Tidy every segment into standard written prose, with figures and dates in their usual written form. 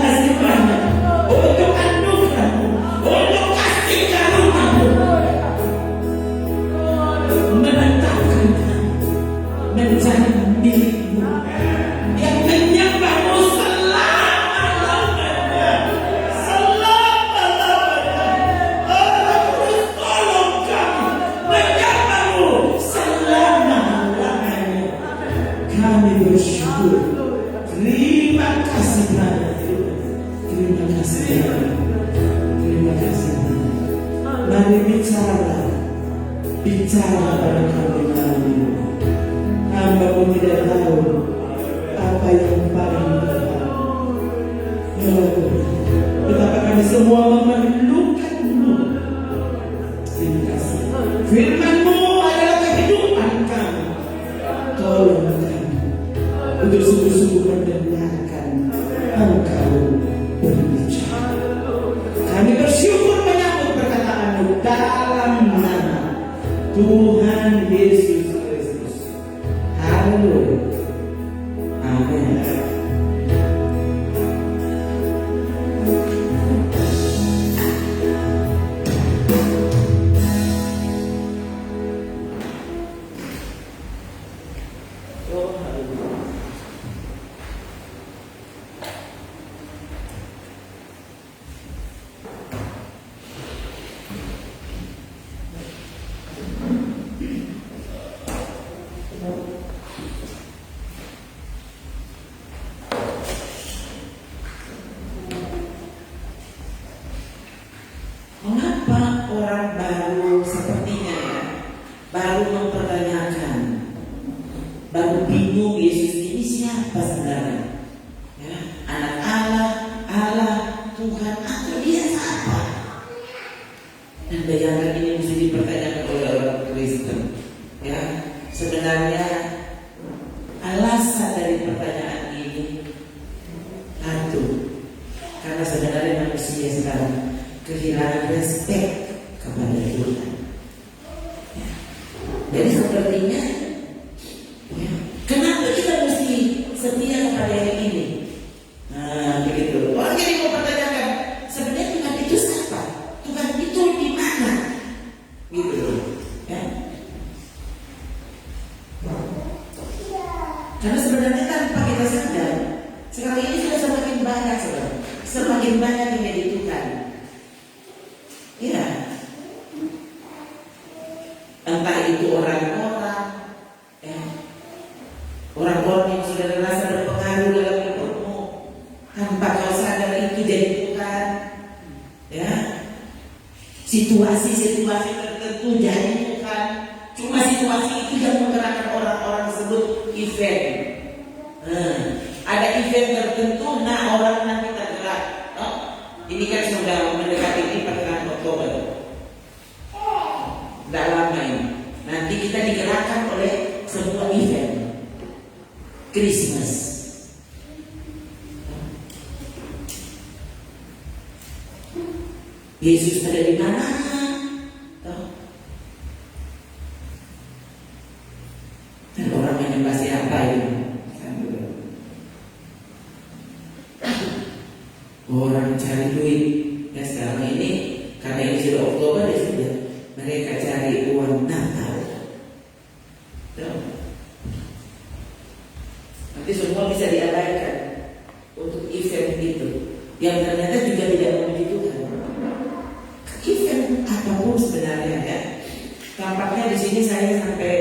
kasih banyak, untuk anugerah-Mu, untuk kasih karunia-Mu, menetapkan kami menjadi milik-Mu, yang menyembah-Mu selama-lamanya, selama-lamanya. Allah terus tolong kami menyembah-Mu selama-lamanya. Kami bersyukur. Terima kasih banyak Tuhan. Terima kasih banyak. Terima kasih banyak. Mari bicara pada kami malam ini. Hamba pun tidak tahu apa yang paling tepat. Ya Tuhan, betapa kami semua memerlukan-Mu. Terima kasih. Firman-Mu adalah kehidupan kami. Tolong kami untuk sungguh-sungguh mendengarkan Engkau berbicara. Kami bersyukur menyambut perkataan-Mu dalam nama Tuhan Yesus Kristus. Haleluya. Amin. Mengapa orang baru sepertinya baru mempertanyakan, baru bingung Yesus ini siapa sebenarnya? Ya, anak Allah, Tuhan, atau dia siapa? Dan bayangkan ini mesti dipertanyakan oleh orang Kristen. Ya, sebenarnya alasan dari pertanyaan ini satu, karena sebenarnya manusia sekarang kehilangan respect kepada Tuhan. Ya. Jadi sepertinya, ya, kenapa kita mesti setia kepada yang ini? Nah, begitu. Orang jadi mau pertanyakan, sebenarnya Tuhan itu siapa? Tuhan itu di mana? Gitu. Ya. Karena sebenarnya tanpa kita sadar, sekarang ini sudah semakin banyak, semakin banyak yang jadi Tuhan. Ya, entah itu orang-orang, ya, orang-orang yang sudah merasa berpengaruh dalam hidupmu, tanpa kau sadar itu jadi Tuhan, ya, situasi-situasi tertentu jadi Tuhan. Cuma situasi itu yang menggerakkan orang-orang tersebut event. Ada event tertentu, nah orang nanti tergerak. Ini kan sudah mendekati ini pertengahan Oktober. Tidak lama ini. Nanti kita digerakkan oleh sebuah event Christmas. Yesus ada di mana? Dan orang menyembah siapa ini? Orang cari duit. Ya sekarang ini karena ini sudah Oktober, ya sudah mereka cari uang Natal. Nanti semua bisa diabaikan untuk event itu, yang ternyata juga tidak memuji Tuhan. Event apapun sebenarnya, ya. Tampaknya di sini saya sampai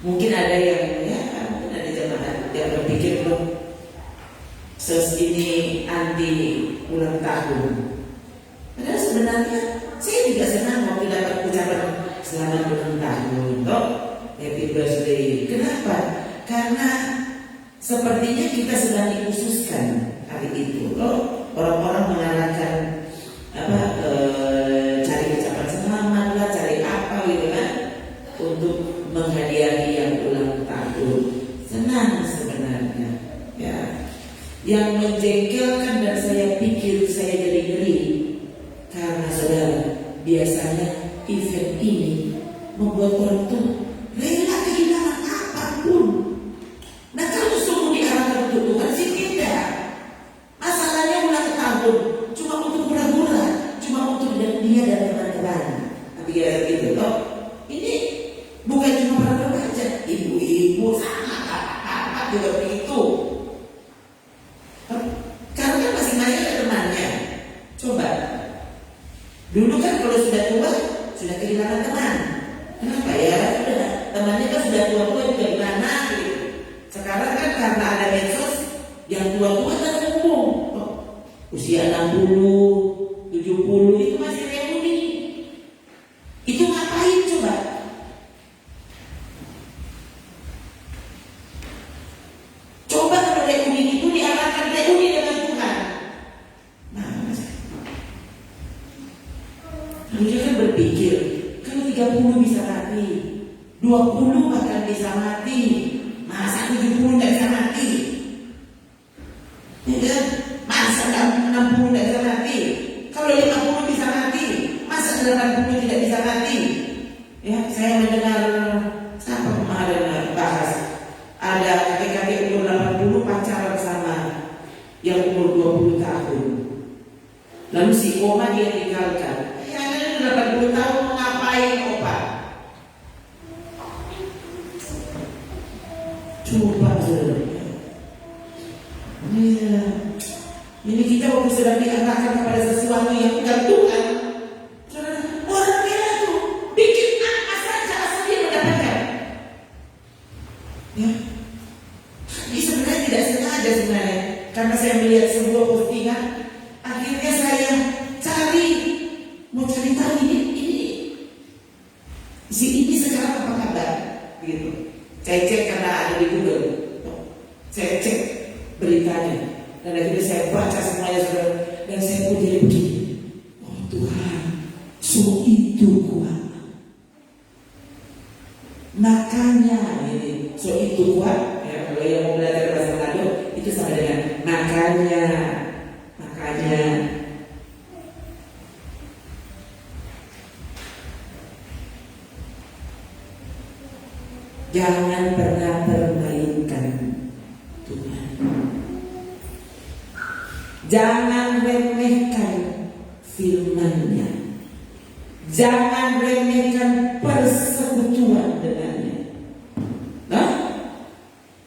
mungkin ada yang, ya, mungkin ada jemaat yang berpikir loh, ini anti ulang tahun. Padahal sebenarnya saya juga senang waktu dapat ucapan selamat ulang tahun, toh, happy birthday. Kenapa? Karena sepertinya kita sedang dikhususkan hari itu, toh. Orang-orang mengarahkan cari ucapan selamat lah, cari apa gitu kan, untuk menghadiahi yang ulang tahun. Senang sebenarnya, ya. Yang menjengkelkan dan saya pikir saya jadi ngeri, karena saudara, biasanya event ini membuat orang tuh rela kehilangan apapun. Nah, kalau sungguh diarahkan untuk Tuhan sih tidak. kalau sudah tua, sudah kehilangan teman. Kenapa ya? Sudah, temannya kan sudah tua-tua juga gimana gitu. Sekarang kan karena ada medsos, yang tua-tua kan umum. Oh, usia 60, 70 itu masih reuni. Itu ngapain coba? Coba kalau reuni itu diarahkan reuni dengan Tuhan. Nah, harusnya kan berpikir, kalau 30 bisa mati, 20 bahkan bisa mati, masa 70 tidak bisa mati? Ya kan? Masa 60 tidak bisa mati? Kalau 50 bisa mati, masa 80 tidak bisa mati? Ya, saya mendengar siapa kemarin bahas ada kakek-kakek umur 80 pacaran sama yang umur 20 tahun. Lalu si oma dia tinggalkan. Ya, 80 tahun mau ngapain opa? Coba saudara. Ini kita waktu sedang diarahkan kepada sesuatu yang bukan Tuhan. Orang kira itu bikin apa saja asal dia mendapatkan. Ya. Ini sebenarnya tidak sengaja sebenarnya. Karena saya melihat sebuah postingan, akhirnya saya mau cari tahu ini sekarang apa kabar, gitu. Saya cek karena ada di Google, saya cek beritanya, dan akhirnya saya baca semuanya saudara, dan saya pun jadi begini. Oh Tuhan, so itu kuat. Makanya ini so itu kuat. Ya, kalau yang mau belajar bahasa Manado itu sama dengan makanya. Jangan pernah permainkan Tuhan. Jangan remehkan firman-Nya. Jangan remehkan persekutuan dengannya. Nah,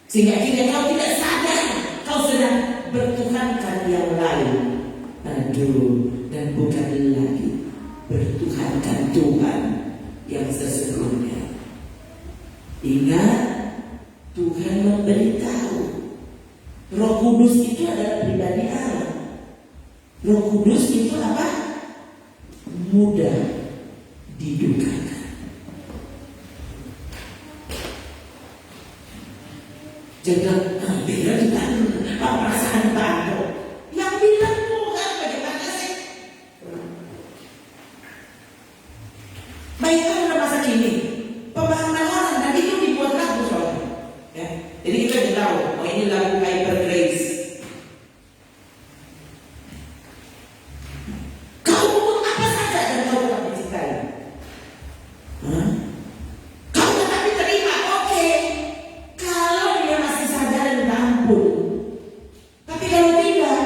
sehingga akhirnya kau tidak sadar kau sedang bertuhankan yang lain. Aduh, dan bukan lagi bertuhankan Tuhan yang sesungguhnya. Ingat, Tuhan memberitahu Roh Kudus itu adalah pribadi Allah. Roh Kudus itu apa? Mudah didukakan. Jangan bilang Tuhan perasaan baru. Yang bilang Tuhan bagaimana sih? Baiklah dalam masa kini, pemahaman orang dan itu dibuat lagu soalnya. Ya. Jadi kita sudah tahu, oh ini lagu Hyper Grace. Kau buat apa saja dan kau tetap mencintai. Kau tetap diterima, oke. Kalau dia masih sadar dan minta ampun. Tapi kalau tidak,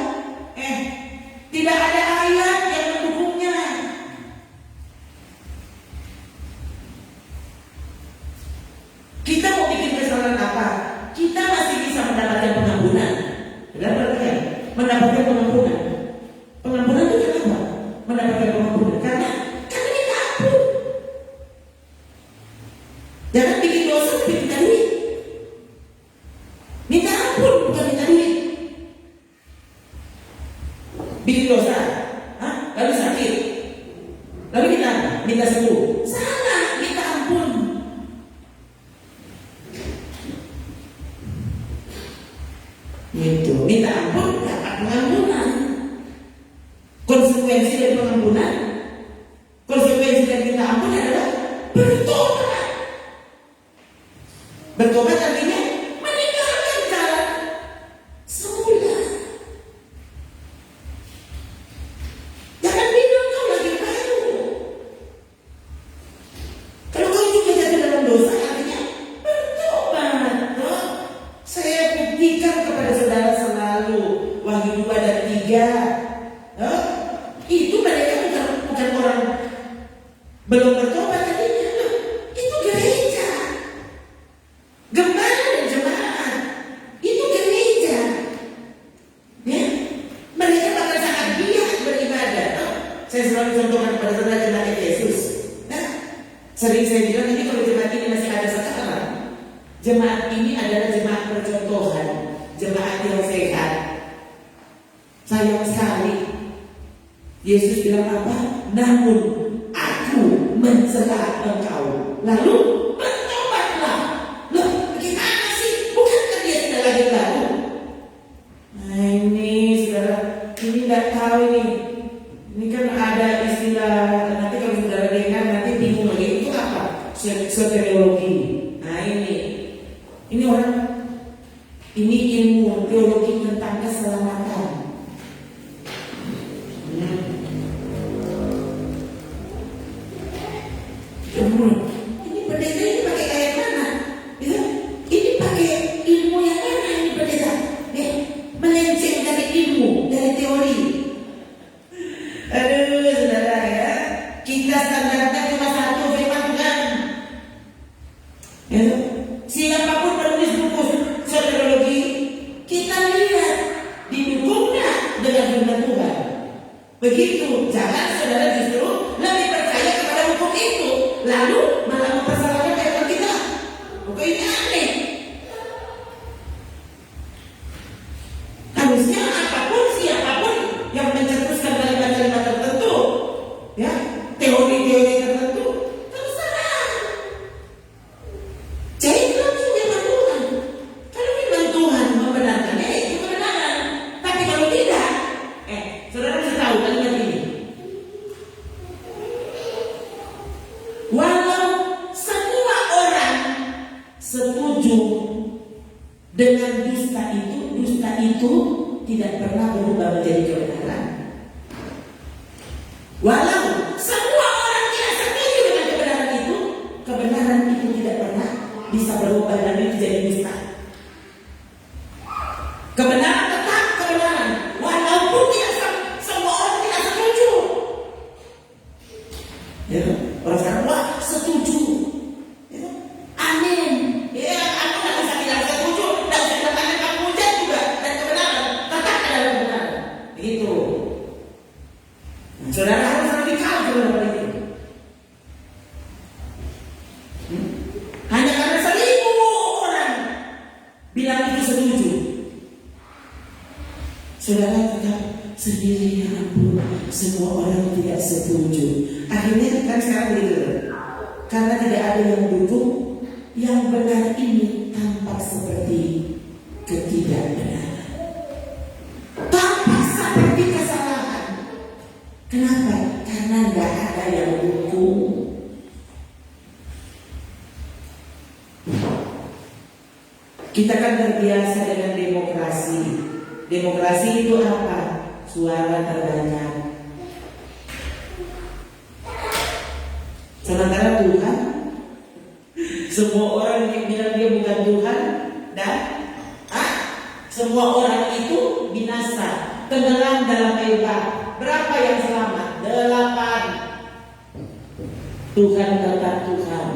tidak ada ayat yang mendukungnya. Kita mau bikin kesalahan apa? Kita masih bisa mendapatkan pengampunan. Benar ya? Mendapatkan pengampunan. Pengampunan itu kenapa? Mendapatkan pengampunan karena kita ampun. Jangan bikin dosa tapi minta duit. Minta ampun bukan minta duit. Bikin dosa, lalu sakit, lalu kita minta sembuh. Salah, minta ampun. Itu minta ampun dapat pengampunan. Konsekuensi dari pengampunan, konsekuensi dari minta ampun adalah bertobat. Bertobat artinya meninggalkan jalan semula. Jangan bilang kau lagi baru. Kalau kau juga jatuh dalam dosa, artinya bertobat. Saya buktikan kepada saudara selalu Wahyu 2 dan 3. Itu mereka bukan orang belum bertobat tadinya. Itu gereja. Gembala dan jemaat. Itu gereja. Ya. Mereka bahkan sangat giat beribadah. Saya selalu contohkan kepada saudara jemaat Sering saya bilang ini kalau jemaat ini masih ada sekarang, jemaat ini adalah jemaat percontohan, jemaat yang sehat. Sayang sekali Yesus bilang apa? Namun aku mencela engkau, lalu bertobatlah. Loh, gimana sih? Bukankah dia tidak lagi tahu? Nah ini saudara, ini nggak tahu ini. Ini kan ada istilah, nanti kalau saudara dengar nanti bingung lagi, itu apa? Soteriologi. Nah ini orang, ini ilmu teologi tentang keselamatan. Ini pendeta ini pakai kayak mana? Ya, ini pakai ilmu yang mana ini pendeta? Ya, melenceng dari ilmu, dari teori. Aduh saudara ya, kita standarnya cuma satu, firman Tuhan. Ya, siapapun penulis buku soteriologi, kita lihat didukungnya dengan firman Tuhan. Begitu, jangan saudara justru lebih percaya kepada hukum itu, lalu malah mempersalahkan firman kita. Oke, ini aneh. Harusnya apapun siapapun yang mencetuskan kalimat-kalimat tertentu, ya, teori-teori tertentu, terserah. Jadi langsung firman Tuhan. Kalau firman Tuhan membenarkannya, itu kebenaran. Tapi kalau tidak, saudara mesti tahu kalimat ini. Walau semua orang setuju dengan dusta itu tidak pernah berubah menjadi kebenaran. Walau semua orang tidak setuju dengan kebenaran itu tidak pernah bisa berubah dan menjadi dusta. Kebenaran tetap kebenaran, walaupun semua orang tidak setuju. Ya, orang sekarang wah setuju. Ya, amin. Ya, aku nggak bisa bilang setuju, nggak bisa katakan kamu hujan juga, dan kebenaran tetap adalah kebenaran. Begitu. Nah, saudara harus radikal dalam itu. Hanya karena 1000 orang bilang itu setuju, saudara tetap sendiri, ya ampun, semua orang tidak setuju. Akhirnya kan sekarang begitu, karena tidak ada yang mendukung, yang benar ini tampak seperti ketidakbenaran, tampak seperti kesalahan. Kenapa? Karena tidak ada yang mendukung. Kita kan terbiasa dengan demokrasi. Demokrasi itu apa? Suara terbanyak. Sementara Tuhan, semua orang yang bilang dia bukan Tuhan, dan semua orang itu binasa, tenggelam dalam kayu bakar. Berapa yang selamat? 8. Tuhan tetap Tuhan.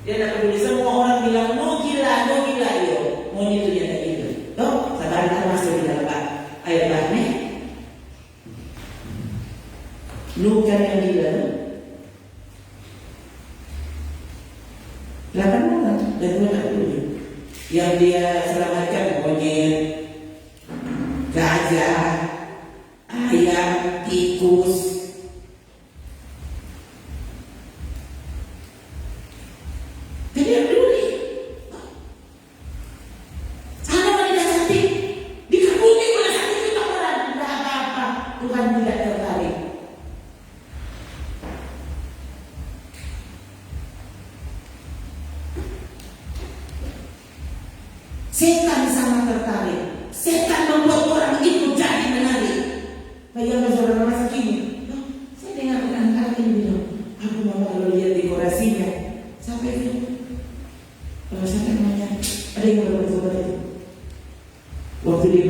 Dia tidak peduli. Semua orang bilang no gila, yo. Mau itu dia tak gitu. Toh, sabar kita masuk di dalam ayat bakar. Lu kan yang gila. 8 orang dan Tuhan tak peduli. Yang dia selamatkan monyet, gajah, ayam, tikus. Tidak peduli. Ada wanita cantik dikebuni oleh 1 juta orang, tidak apa-apa. Tuhan tidak tertarik. Setan sangat tertarik. Setan membuat orang itu jadi menarik. Bayangkan saudara masa kini, saya dengar anak-anak ini bilang, aku mau kalau lihat dekorasinya, sampai itu, sampai namanya, ada yang berbuat itu. Waktu dia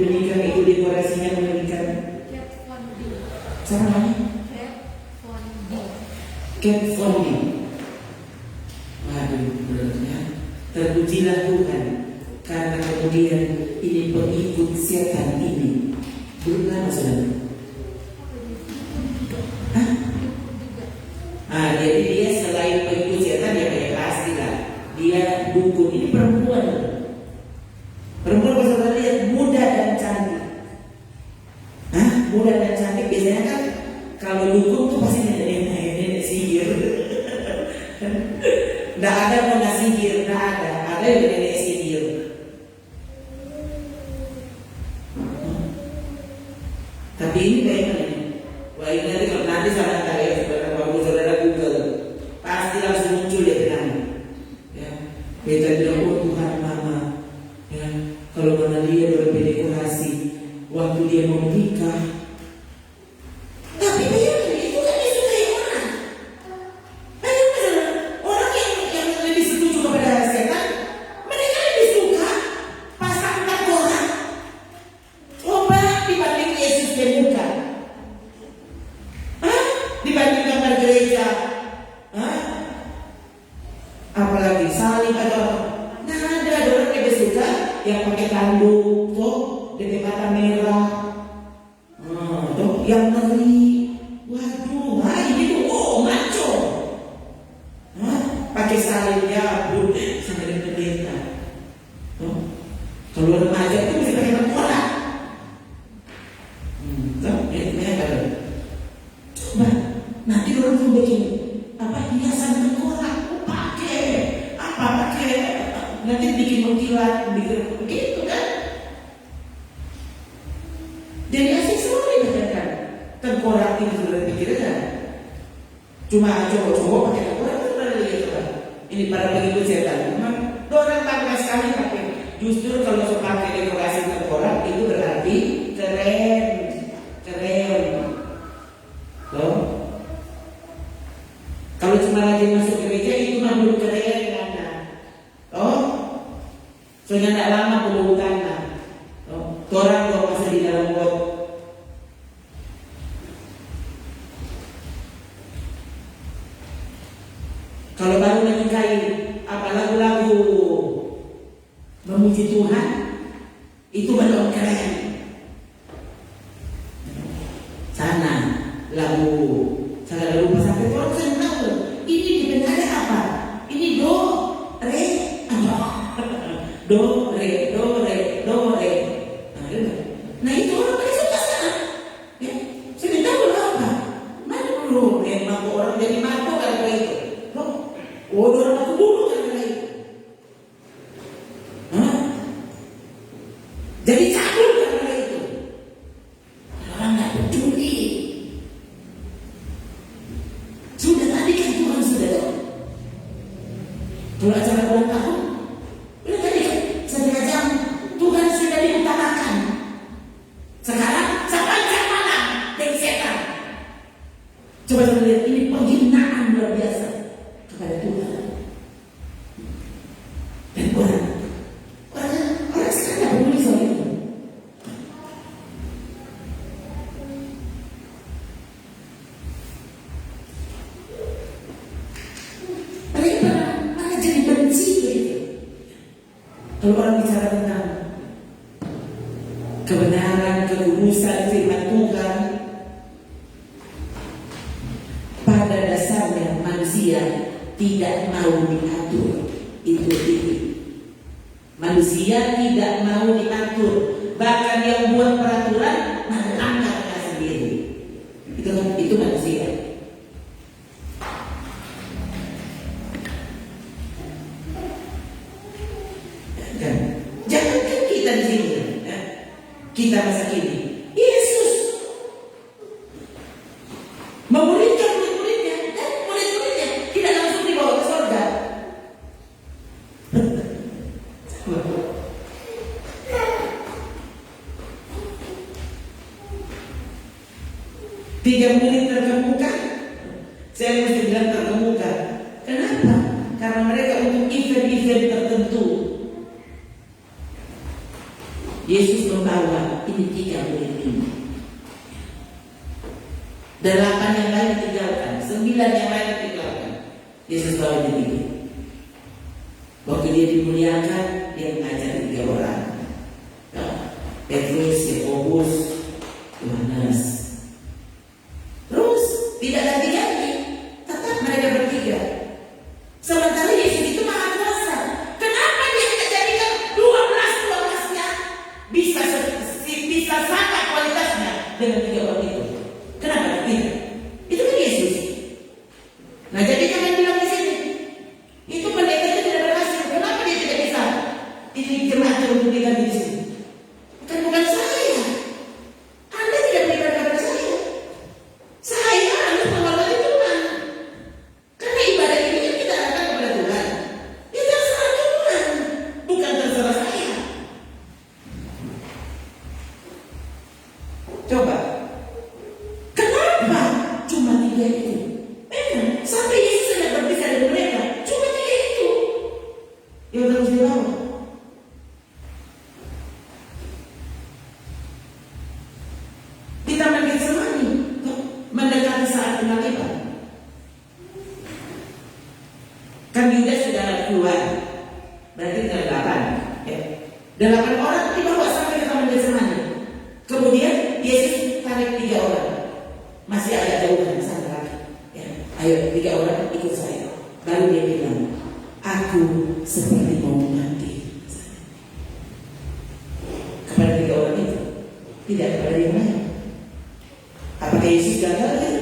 menikah itu dekorasinya mengerikan. Sama namanya? Cat Von D. Waduh, berarti terpujilah Tuhan, karena kemudian ini pengikut setan ini berulang saudara. jadi dia selain pengikut setan ya pasti lah dia dukun. Ini perempuan kalau saudara lihat muda dan cantik. Muda dan cantik biasanya kan kalau dukun tuh pasti nenek sihir. Nggak ada nona sihir, nggak ada yang nenek sihir. Tapi ini bagaimana? Wah ini nanti kalau nanti sama saya saudara Google pasti langsung muncul ya tenang. Ya, kita bilang Tuhan mama. Ya, kalau mana dia berdekorasi waktu dia mau menikah. Tapi bayangkan itu kan disukai orang. Bayangkan orang yang lebih setuju kepada setan, mereka lebih suka pasang tengkorak. Coba dibanding Yesus terbuka. Dibanding gambar gereja. Apalagi salib atau ada orang lebih suka yang pakai tanduk tuh dengan mata merah. Yang ngeri. Waduh, ini tuh maco. Pakai salibnya pun sampai pendeta. Kalau remaja itu mesti pakai tengkorak. Coba nanti orang tuh bikin hiasan tengkorak, pakai nanti bikin mengkilat, bikin begitu kan? Jadi aksesori kan? Tengkorak itu sudah dipikirkan. Cuma cowok-cowok pakai tengkorak itu pernah lihat coba. Ini para pengikut setan. Memang orang bangga sekali pakai. Justru kalau pakai dekorasi tengkorak itu berarti keren. Loh? Kalau cuma rajin masuk gereja itu mah belum keren karena. Soalnya tidak lama belum tanah. Orang kalau masih di dalam got. Kalau baru menikahi apa lagu-lagu memuji Tuhan itu belum keren. Sana lagu sampai orang senang loh. Ini dibenarnya apa? Ini do re. Nah itu orang pada suka sana. Ya, saya tahu apa. Mana dulu yang mampu orang jadi mampu karena itu. Orang aku dulu karena itu. Jadi cabul karena itu. Orang nggak peduli. Sudah tadi kan Tuhan sudah tahu. Kalau acara ulang tahun, udah tadi kan setengah jam Tuhan sudah diutamakan. Sekarang sampai jam malam dari setan. Coba lihat ini penghinaan luar biasa kepada Tuhan. Dan orang sekarang tidak peduli soal itu. Mereka jadi benci gitu. Kalau orang bicara tentang kebenaran, kekudusan firman Tuhan, pada dasarnya manusia tidak mau diatur. Itu. Manusia tidak mau diatur. Bahkan yang buat peraturan melanggar sendiri. Itu manusia. Jangankan kita di sini, kita masa kini, Yesus memuridkan murid-muridnya dan murid-muridnya tidak langsung dibawa ke surga. Tiga murid terkemuka, saya mesti bilang terkemuka. Kenapa? Karena mereka untuk event-event tertentu. Yesus membawa ini 3 murid ini. 8 yang lain ditinggalkan, 9 yang lain ditinggalkan. Yesus bawa ini 3. Waktu dia dimuliakan, dia mengajar 3 orang. Petrus, Yakobus, Yohanes. Terus tidak lagi tetap mereka dengan 3 orang itu? Kenapa tidak? Itu kan Yesus. Nah, jadi jangan bilang di sini itu pendeta itu tidak berhasil. Kenapa dia tidak bisa? Ini jemaat yang memberikan di sini. Bukan saya. Anda tidak berikan kepada saya. Saya harus menghormati Tuhan. Karena ibadah ini yang kita lakukan kepada Tuhan. Ya terserah Tuhan, bukan terserah saya. Coba, kenapa cuma 3 itu? Sampai Yesus tidak berpisah dari mereka, cuma 3 itu yang harus dilawan. Di Taman Getsemani, mendekati saat penangkapan, kan Yudas sudah keluar, berarti tinggal 8. 8 orang dibawa sampai ke Taman Getsemani. Kemudian Yesus tarik 3 orang, masih agak jauh dari sana lagi. Ayo 3 orang ikut saya. Baru dia bilang, aku seperti mau mati. Kepada 3 orang itu, tidak kepada yang lain. Apakah Yesus gagal kan?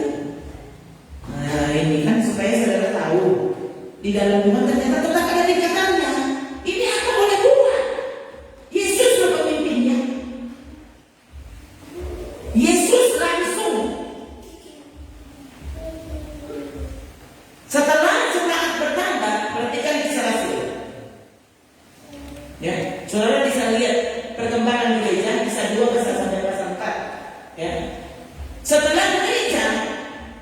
Nah, ini kan supaya saudara tahu, di dalam Tuhan ternyata tetap ada tingkatannya. Ini aku boleh buat. Yesus pemimpinnya. Yesus langsung. Setelah jemaat bertambah, perhatikan kisah Rasul. Ya, saudara bisa lihat perkembangan gereja, kisah 2 sampai pasal 4. Ya. Setelah gereja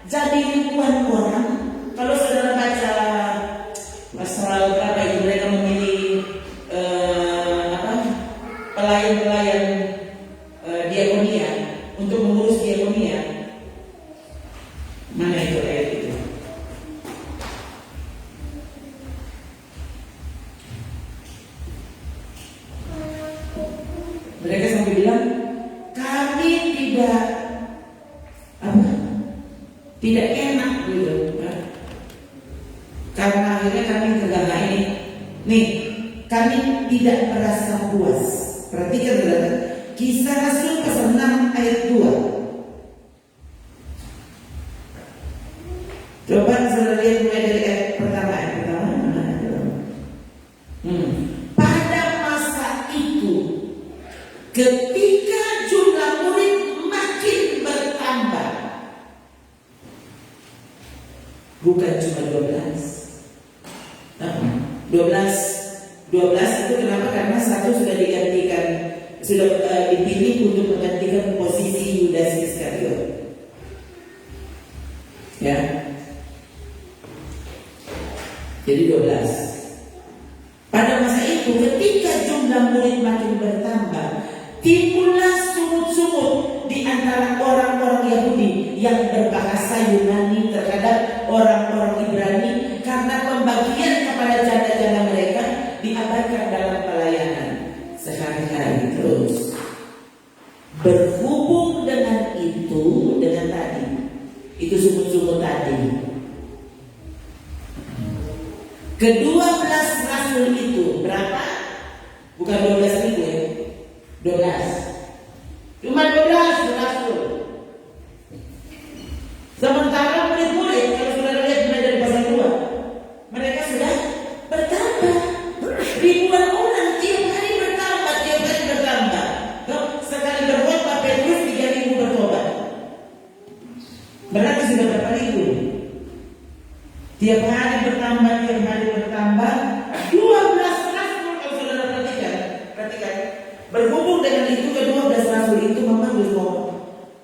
jadi ribuan orang, kalau saudara baca pasal berapa itu mereka memilih pelayan-pelayan diakonia untuk mengurus diakonia. Mana itu ayat itu? Mereka sampai bilang, kami tidak enak gitu. Karena akhirnya kami terganggu ini. Nih, kami tidak merasa puas. Perhatikan saudara, Kisah Rasul pasal 6 ayat 2. Coba saudara lihat mulai dari ayat pertama. Pada masa itu, ketika jumlah murid makin bertambah, bukan cuma 12. 12 itu kenapa? Karena satu sudah digantikan, sudah dipilih untuk menggantikan posisi Yudas Iskariot. Ya. Jadi 12. Pada masa itu ketika jumlah murid makin bertambah, timbullah sungut-sungut di antara orang-orang Yahudi yang berbahasa Yunani terhadap orang-orang Ibrani karena pembagian kepada janda-janda mereka diabaikan dalam pelayanan sehari-hari terus. Berhubung dengan itu, dengan tadi, itu sungut-sungut tadi, ke-12 rasul itu berapa? Bukan 12.000 ya, 12. Cuma 12 rasul. Sementara murid-murid, kalau saudara lihat mulai dari pasal 2, mereka sudah bertambah. Ribuan orang tiap hari bertambah. Sekali berkhotbah Petrus 3.000 bertobat. Berarti sudah berapa ribu? Tiap hari bertambah. 12 rasul kalau saudara perhatikan. Berhubung dengan itu, ke-12 rasul itu memanggil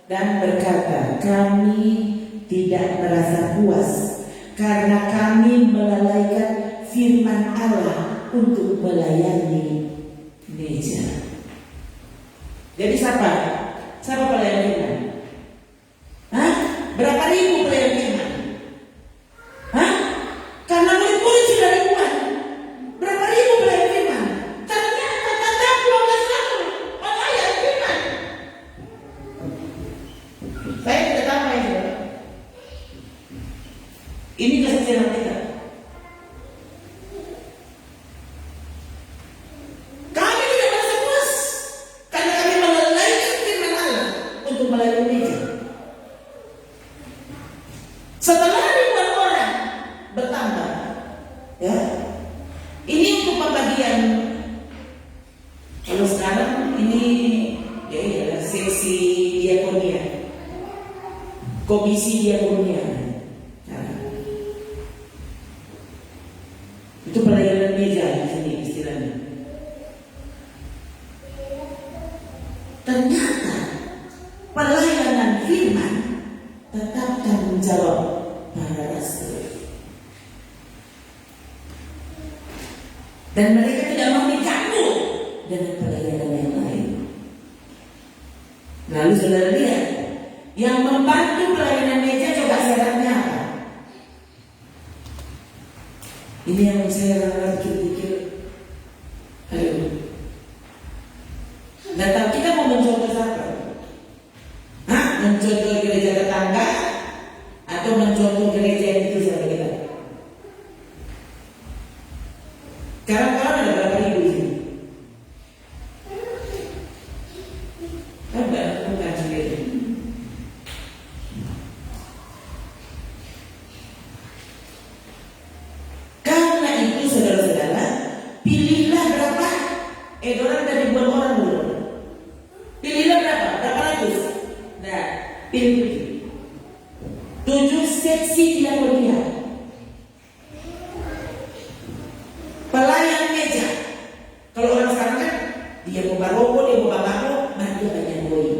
dan berkata, kami tidak merasa puas karena kami melalaikan firman Allah untuk melayani gereja. Jadi siapa pelayan firman? Berapa ribu pelayan firman? Karena murid-murid sudah ribuan. Berapa ribu pelayan firman? Ternyata tetap 12 rasul pelayan firman. Saya tidak tahu ini. Ini kesaksian kita. Kami tidak merasa puas karena kami melalaikan firman Allah untuk melayani Setelah ribuan orang bertambah, ya, ini untuk pembagian. Kalau sekarang ini ya seksi diakonia, komisi diakonia. Nah, itu pelayanan meja di sini istilahnya. Ternyata pelayanan firman tetap tanggung jawab para rasul. Dan mereka tidak mau dicampur dengan pelayanan yang lain. Lalu saudara lihat, yang membantu pelayanan meja coba syaratnya apa? Ini yang saya pikir-pikir. Ayo. Datang kita mau mencontoh siapa? Mencontoh gereja tetangga atau mencontoh gereja yang itu saudara kita? Sekarang orang ada berapa ribu di sini? Bukan sendiri. Karena itu saudara-saudara, pilihlah berapa? Orang dari ribuan orang dulu. Pilihlah berapa? Berapa ratus? Nah, pilih 7 seksi diakonia. Pelayan meja. Kalau orang sekarang kan dia mau baroko, dia mau bangako, nah dia banyak boi.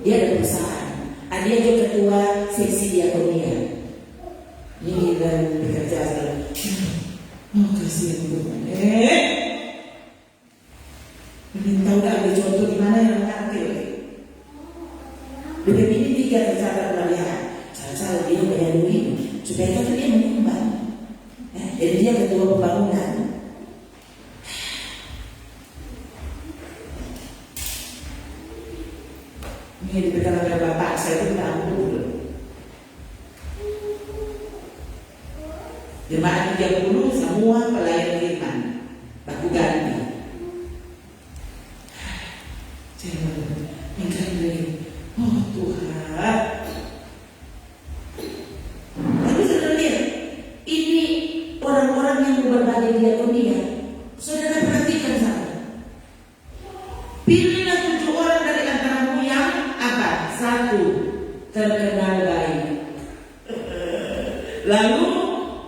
Dia ada perusahaan. Dia juga ketua seksi diakonia. Ini dan bekerja sekarang. Oh kasihan Tuhan. Belum tahu dah ambil contoh di mana yang nanti. Dengan ini 3 tercatat pelayanan. Cara dia banyak duit supaya kan dia menyumbang. Jadi dia ketua pembangunan. Ini diberikan oleh Bapak, saya itu tahu dulu. Jemaat 30 semua pelayan firman. Baku ganti. Saya minta ini. Oh Tuhan. Tapi saudara lihat, ini orang-orang yang berbagi diakonia. Saudara perhatikan sama. Pilihlah 7 orang dari antaramu yang apa? 1, terkenal baik. Lalu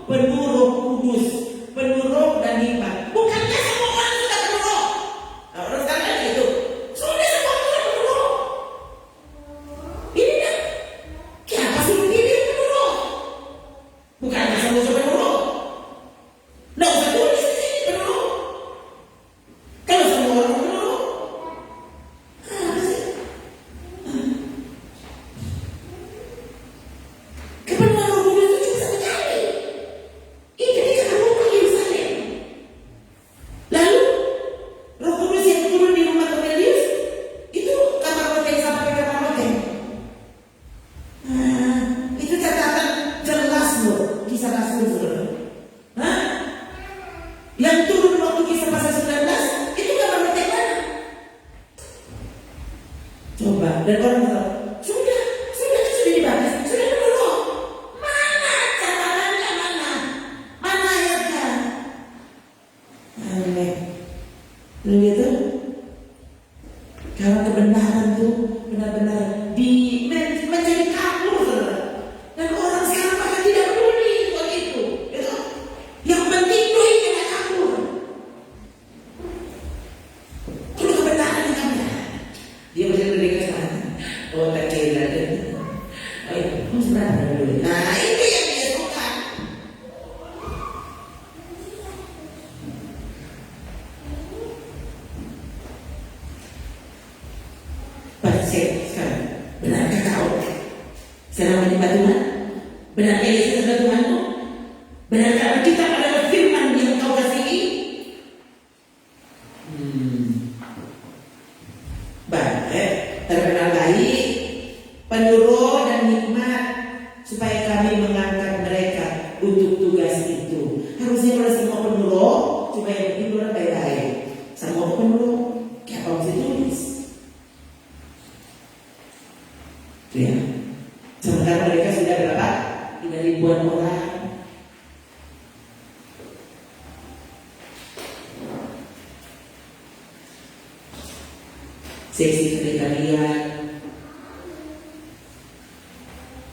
penuh Roh Kudus, penuh roh dan hikmat. Bukannya semua orang sudah penuh roh? Nah, orang sekarang itu sudah semua orang penuh roh. Ini kan siapa suruh pilih penuh roh? Bukannya semua penuh roh? Nggak usah tulis di sini penuh roh. Kalau semua orang penuh roh, kepenuhan Roh Kudus itu cuma 1 kali. Ini ketika kamu ke Yerusalem. Lalu Roh Kudus yang turun di rumah Kornelius itu kamar loteng sampai ke kamar loteng. Itu catatan jelas loh Kisah Rasul saudara. Yang turun waktu Kisah pasal 19 itu kamar loteng mana? Coba dan orang bilang sudah dibahas, sudah dulu. Mana catatannya mana? Mana ayatnya? Aneh. Lalu itu kalau kebenaran tuh benar-benar menjadi kabur saudara. Dan orang sekarang bahkan tidak peduli soal itu. Yang penting duit tidak kabur. Kalau kebenaran yang ada, dia bisa berdiri sana. Oh tak kira dia. Sebenarnya dulu. Nah itu yang dia suka. Pasir sekarang. Benarkah kau sedang menyembah Tuhan? Benarkah Yesus adalah Tuhanmu? Benarkah Alkitab adalah firman yang kau kasihi? Baik, terkenal baik, penuh roh dan hikmat, supaya kami mengangkat mereka untuk tugas itu. Harusnya kalau semua penuh roh, supaya hidup orang baik-baik. Semua penuh roh, kayak apa bisa tulis? Ya. Sementara mereka sudah berapa? Ada ribuan orang. Seksi tari-tarian,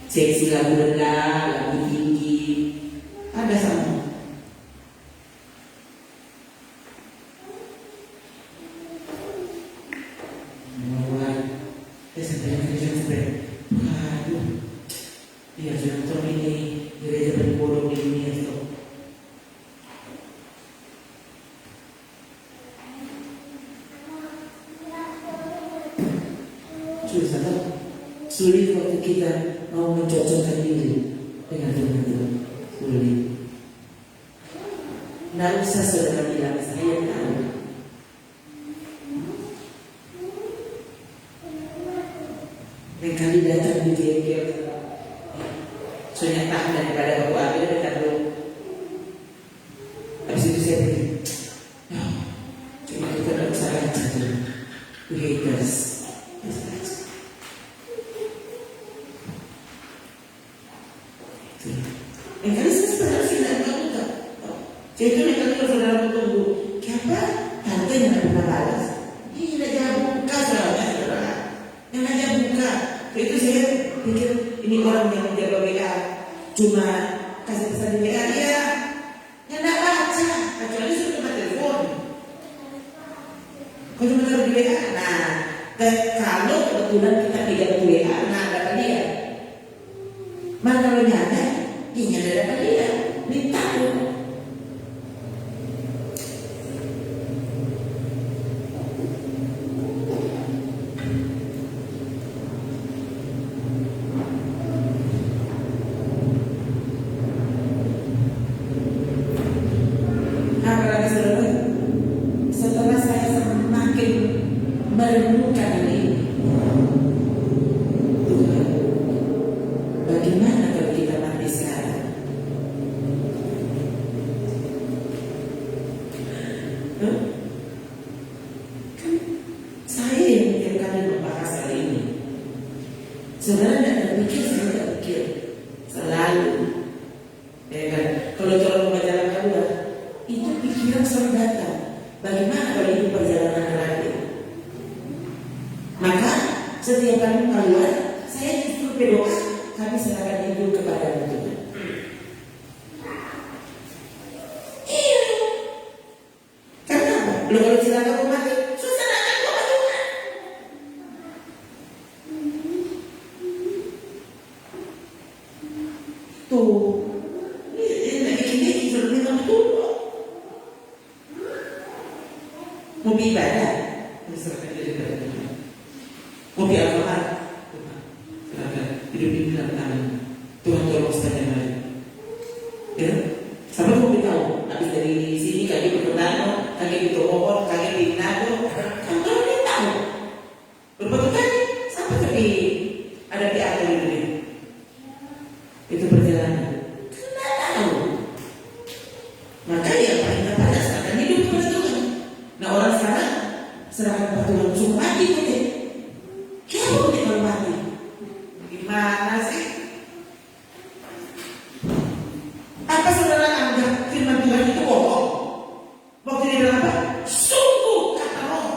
seksi lagu rendah, lagu tinggi, ada sama. Aduh, dia sudah ini gereja berborong di dunia itu. Sulit waktu kita mau mencocokkan diri dengan Tuhan. Sulit. Nggak usah saudara bilang saya tahu. Dan kali datang di jengkel, soalnya tahan daripada bapak ambil dekat dulu. Habis itu saya pergi. Cuma kita nggak usah aja tuh. Haters. Yang kali saya sebenarnya tidak buka. Jadi itu yang kali kalau saudara tunggu, kenapa tante yang tidak pernah balas? Ini tidak jangan buka saudara. Yang aja buka. Itu saya pikir ini orang yang menjaga WA cuma kasih pesan di WA dia yang tidak baca, kecuali sudah cuma telepon. Kalau cuma taruh di WA, nah kalau kebetulan kita pegang di WA, nah dapat dia. Mana kalau nyata, ini ada dapat dia, minta dulu. Setelah saya semakin merenungkan ini, Tuhan, bagaimana kalau kita mati sekarang? Kan saya yang tiap kali membahas hal ini. Saudara tidak terpikir, saya tidak pikir selalu. Ya kan? Kalau orang membaca Al-Quran, itu pikiran selalu datang. Bagaimana kalau itu perjalanan terakhir? Maka setiap kali keluar, saya justru berdoa, kami serahkan hidup kepada Tuhan. Iya. Karena apa? Lo kalau silakan aku mati, susah akan kepada Tuhan. Tuh, ini sudah minta betul. Mau ibadah, serahkan diri kepada Tuhan. Mau Al-Quran, serahkan hidup ini dalam tangan Tuhan. Tolong sepanjang hari. Ya, sampai kamu tahu. Habis dari sini kaki berkenaan, kaki di Tomohon, kaki di Nado, kamu tahu. Berapa kali sampai tapi ada di atas ini. Itu perjalanan. Tidak tahu. Maka yang paling tepat serahkan hidup kepada Tuhan. Nah orang sekarang serahkan kepada Tuhan langsung mati gitu. Siapa nih kalau mati? Gimana sih? Apa saudara anggap firman Tuhan itu bohong? Waktu dia bilang apa? Sungguh kata roh.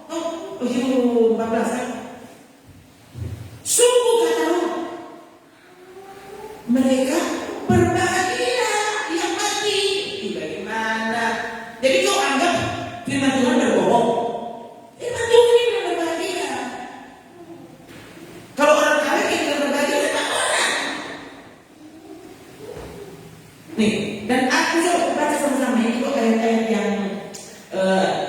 Oh, 14 kan? Sungguh kata roh. Mereka berbahagia yang mati. Bagaimana? Jadi kau anggap firman Tuhan berbohong? Firman Tuhan ini benar berbahagia. Kalau orang kaya yang berbahagia sama orang. Nih, dan aku coba baca sama-sama ini kok ayat-ayat yang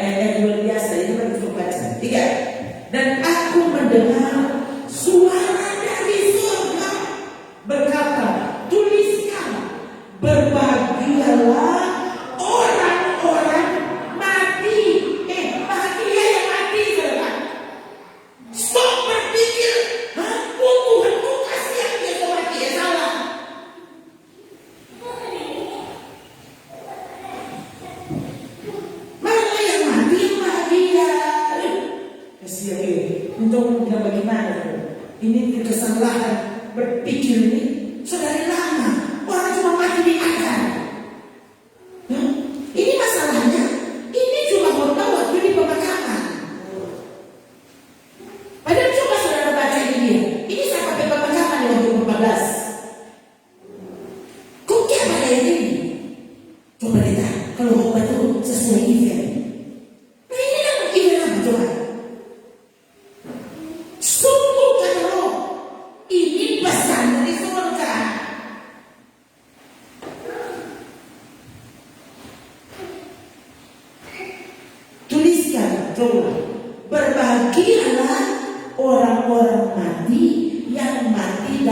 ayat luar biasa itu kan kita baca. 3. Dan aku mendengar suara dari surga berkata, tuliskan, berbahagialah orang-orang mati. Bahagia yang mati, saudara. Stop berpikir, Tuhan kasihan dia mati, ya salah. Mana yang mati yang bahagia? Kasihan dia. Untuk bilang bagaimana? Ini kesalahan berpikir ini sudah dari lama.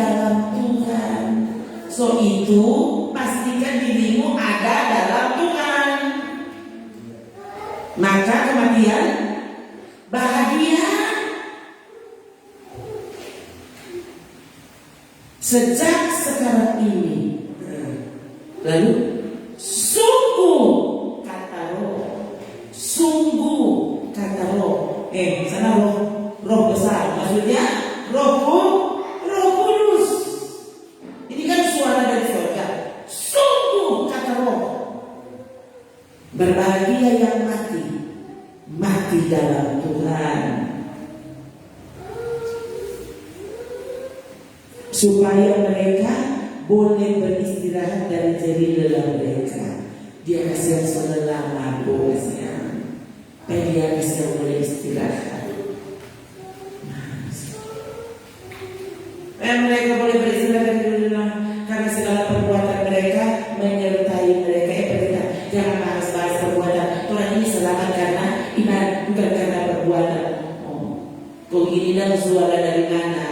dalam Tuhan. So itu pastikan dirimu ada dalam Tuhan. Maka kematian bahagia. Sejak sekarang ini. Lalu sungguh kata roh. Sungguh kata roh. Sana roh besar. Maksudnya roh kudus. Ini kan suara dari surga. Sungguh kata roh. Berbahagia yang mati dalam Tuhan, supaya mereka boleh beristirahat dari jerih lelah mereka. Dia kasih yang selelah mabuknya, supaya dia kasih yang boleh istirahat. Mereka boleh beristirahat dari lelah karena segala perbuatan mereka menyertai mereka. Jangan bahas perbuatan. Orang ini selamat karena iman, bukan karena perbuatan. Kok ini dan suara dari mana?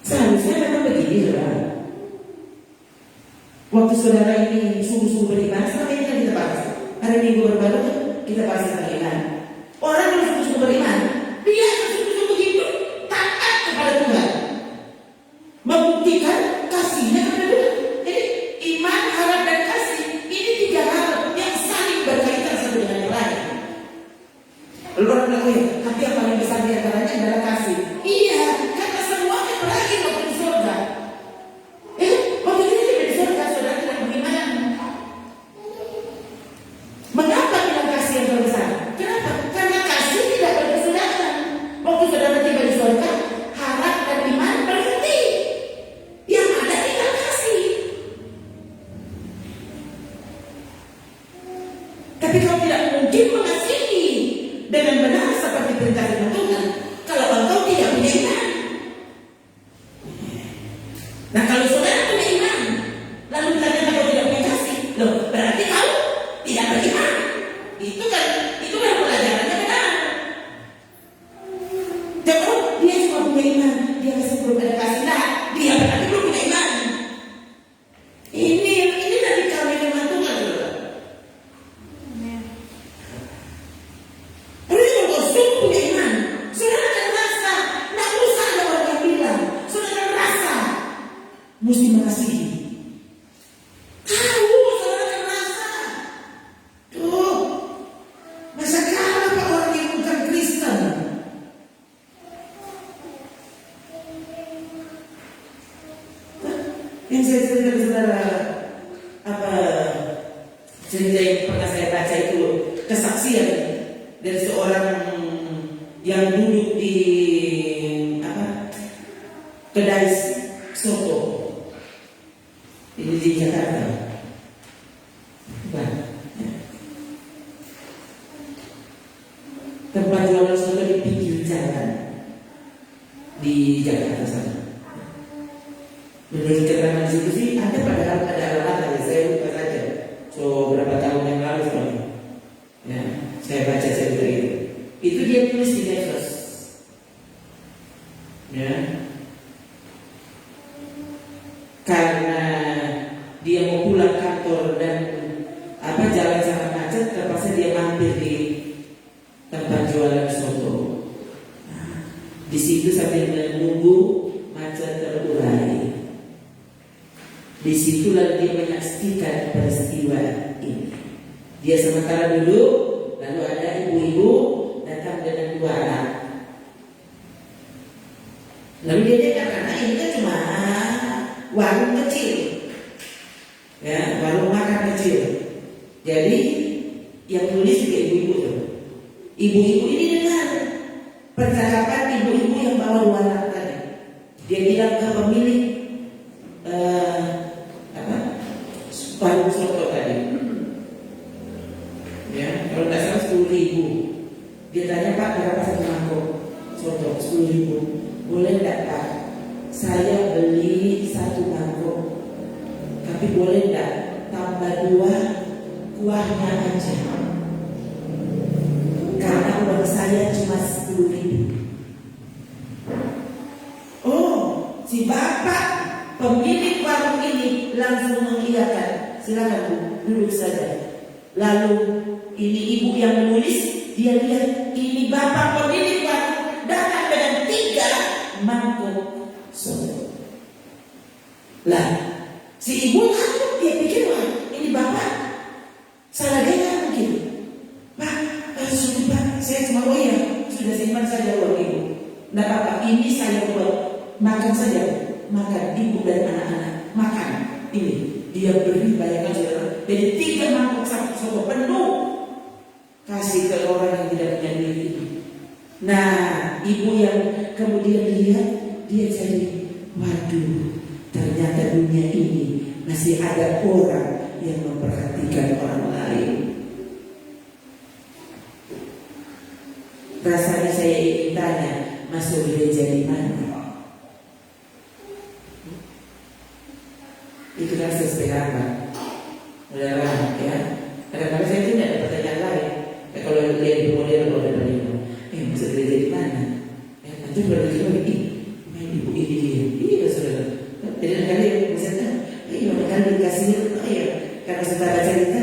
Seharusnya memang begini, saudara. Waktu saudara ini sungguh-sungguh beriman, selama ini kan kita bahas. Hari Minggu berbaru kita bahas tentang iman. Orang yang sungguh-sungguh beriman, dia sungguh-sungguh hidup taat kepada Tuhan, membuktikan kasihnya kepada Tuhan. Jadi iman, harap dan kasih ini tiga hal yang saling berkaitan satu dengan yang lain. Lalu orang bilang, tapi yang paling besar di antaranya adalah kasih. Iya, karena semuanya berakhir waktu di surga. Waktu ini tidak di surga, saudara tidak beriman. Mengapa bilang kasih yang terbesar? Kenapa? Karena kasih tidak berkesudahan. Waktu saudara tiba di surga, harap dan iman berhenti. Yang ada tinggal kasih. Tapi kau tidak mungkin mengasihi dengan benar seperti perintah Tuhan kalau engkau tidak punya iman. Nah, kalau saudara punya iman, lalu ditanya kau tidak punya kasih, loh berarti kau tidak beriman. Itu kan pelajarannya benar. Jadi dia cuma punya iman, dia masih belum ada kasih. Nah, dia berarti belum punya iman. Ini dari kami dengan Tuhan, saudara. Tapi kalau kau sungguh punya iman, saudara akan rasa, tidak usah ada orang yang bilang, saudara akan rasa mesti mengasihi. Tahu, saudara akan rasa. Tuh, masa kalah Pak orang yang bukan Kristen. Yang saya cerita ke saudara, cerita yang pernah saya baca itu kesaksian dari seorang yang duduk di kedai soto ini di Jakarta. Tempat jualan soto di pinggir jalan di Jakarta sana. Menurut keterangan di situ sih ada, padahal ada alamat, saya lupa saja. So berapa tahun yang lalu soalnya. Ya, saya baca cerita itu. Itu dia tulis di medsos. Ya. Karena dia mau pulang kantor dan jalan sangat macet, terpaksa dia mampir di tempat jualan soto. Di situ sambil menunggu macet terurai. Disitulah dia menyaksikan peristiwa ini. Dia sementara duduk, lalu ada ibu-ibu datang dengan dua anak. Lalu dia katakan, ini kan cuma warung kecil, ya, warung makan kecil. Jadi yang tulis juga ibu-ibu tuh. Ibu-ibu ini dengar percakapan ibu-ibu yang bawa dua anak tadi. Dia bilang ke pemilik warung soto tadi, ya, kalau tidak salah 10.000. Dia tanya, Pak, berapa satu mangkok soto? 10.000. Boleh tidak, Pak? Saya beli satu mangkok, tapi boleh tidak tambah 2 kuahnya aja? Karena uang saya cuma 10.000. 10.000. Oh, si bapak pemilik warung ini langsung mengiyakan, silakan Bu, duduk saja. Lalu ini ibu yang menulis, dia lihat ini bapak pemilik warung datang dengan 3 mangkok soto. Lah, si ibu takut, dia pikir wah ini bapak salah dengar mungkin. Pak, sudah Pak, saya cuma sudah simpan saja uang ibu. Tidak apa-apa, ini saya buat makan saja, makan ibu dan anak-anak makan. Ini dia beri, bayangkan saudara. Jadi 3 mangkok soto penuh kasih ke orang yang tidak punya duit itu. Nah, ibu yang kemudian lihat, dia jadi waduh, ternyata dunia ini masih ada orang yang memperhatikan orang lain. Rasanya saya ingin tanya, masuk gereja di mana? Itu kan sesuai apa? Saudara, ya. Kadang-kadang saya tidak ada pertanyaan lain. Kalau lihat di model kalau ada masuk gereja di mana? Nanti berarti lagi, main ibu ini dia. Iya saudara. Jadi kali misalnya, kan dikasih, karena saudara cerita,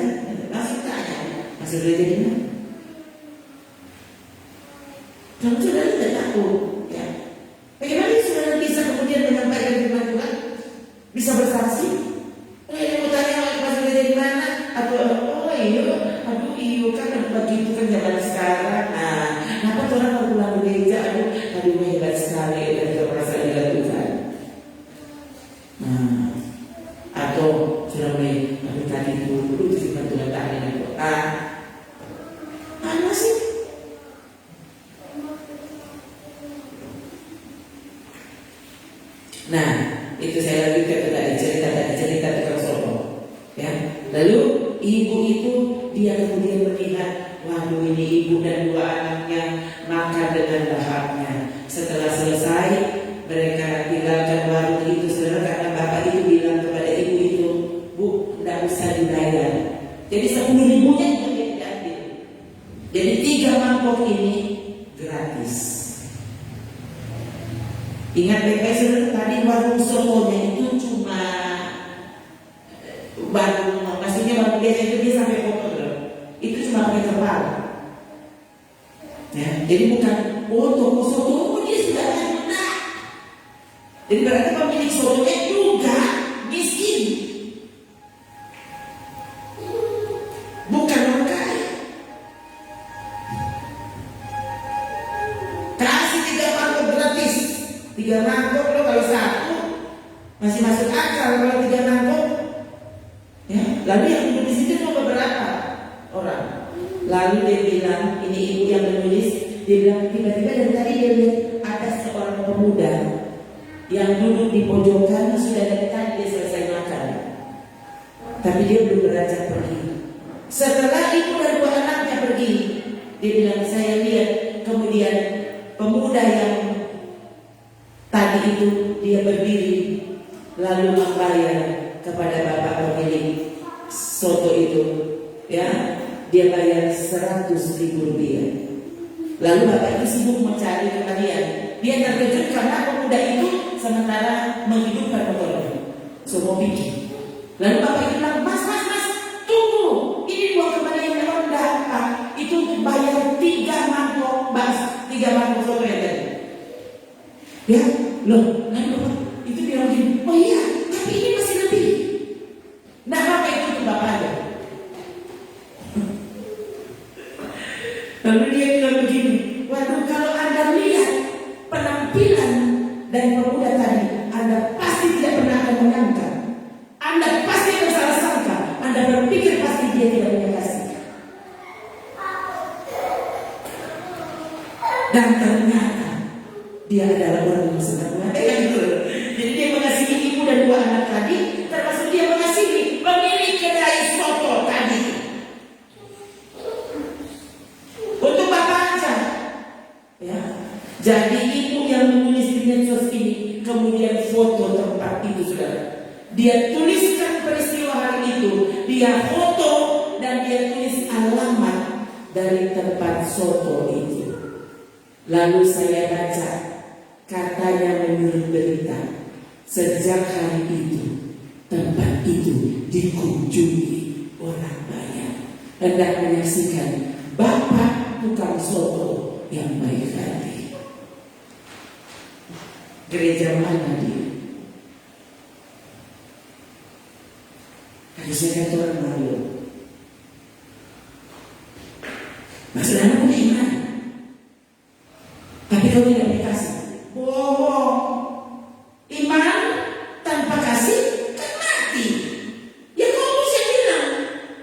langsung tanya, masuk gereja di mana? Kamu saudara tidak takut, ya? Bagaimana saudara bisa kemudian menyampaikan firman Tuhan? Bisa bersaksi? Yang mau tanya masuk gereja di mana? Atau kan begitu kan zaman sekarang. Nah, kenapa orang mau pulang gereja? Aduh hebat sekali, dan tidak merasa dilakukan. Nah, atau sudah mulai tadi dulu firman Tuhan tadi di kota. Mana sih? Nah, itu saya lanjutkan tadi cerita tukang soto, ya. Lalu ibu itu dia kemudian melihat, waduh ini ibu dan 2 anaknya makan dengan lahapnya. Setelah selesai, mereka tinggalkan warung itu, saudara, karena bapak itu bilang kepada ibu itu, Bu, tidak usah dibayar. Jadi 10.000-nya itu dia diambil. Jadi 3 mangkok ini gratis. Ingat baik-baik saudara, tadi warung sotonya itu cuma warung, maksudnya warung biasa itu dia sampai foto loh. Itu cuma pakai terpal. Ya, jadi bukan toko soto dia sudah ada. Jadi berarti pemilik sotonya juga miskin. Bukan orang kaya. Kasih 3 mangkok gratis. 3 mangkok lo kalau 1 masih masuk akal, kalau 3 mangkok, ya. Lalu yang duduk di situ cuma beberapa orang. Lalu dia bilang, ini ibu yang menulis, dia bilang tiba-tiba dari tadi dia lihat ada seorang pemuda yang duduk di pojokan, sudah dari tadi dia selesai makan, tapi dia belum beranjak pergi. Setelah ibu dan 2 anaknya pergi, dia bilang, saya lihat kemudian pemuda yang tadi itu dia berdiri lalu membayar kepada bapak pemilik soto itu, ya. Dia bayar 100.000 rupiah. Lalu bapak itu sibuk mencari kembalian. Dia terkejut karena pemuda itu sementara menghidupkan motornya, semua bikin. Lalu bapak itu bilang, mas, tunggu, ini uang kembalian yang rendah, Pak. Itu bayar 3 mangkok, mas, 3 mangkok soto yang tadi. Ya, loh, lalu bapak itu bilang gini, oh iya, tapi ini masih lebih. Nah, apa itu untuk bapak aja? Lalu dia bilang begini, waduh, kalau Anda lihat penampilan dari pemuda tadi, Anda pasti tidak pernah akan menyangka. Anda pasti akan salah sangka. Anda berpikir pasti dia tidak punya kasih. Dan ternyata dia adalah orang yang sangat mengasihi. Jadi dia mengasihi ibu dan 2 anak tadi, termasuk dia mengasihi pemilik kedai soto tadi. Untuk bapak aja, ya. Jadi ibu yang menulis di medsos ini kemudian foto tempat itu, saudara. Dia tuliskan peristiwa hari itu, dia foto dan dia tulis alamat dari tempat soto itu. Lalu saya baca, katanya menurut berita, sejak hari itu tempat itu dikunjungi orang banyak hendak menyaksikan bapak tukang soto yang baik hati. Gereja mana dia? Kalau saya kata orang malu, maksudnya punya iman, tapi kalau tidak dikasih, bohong. Iman tanpa kasih kan mati. Ya kamu saya bilang.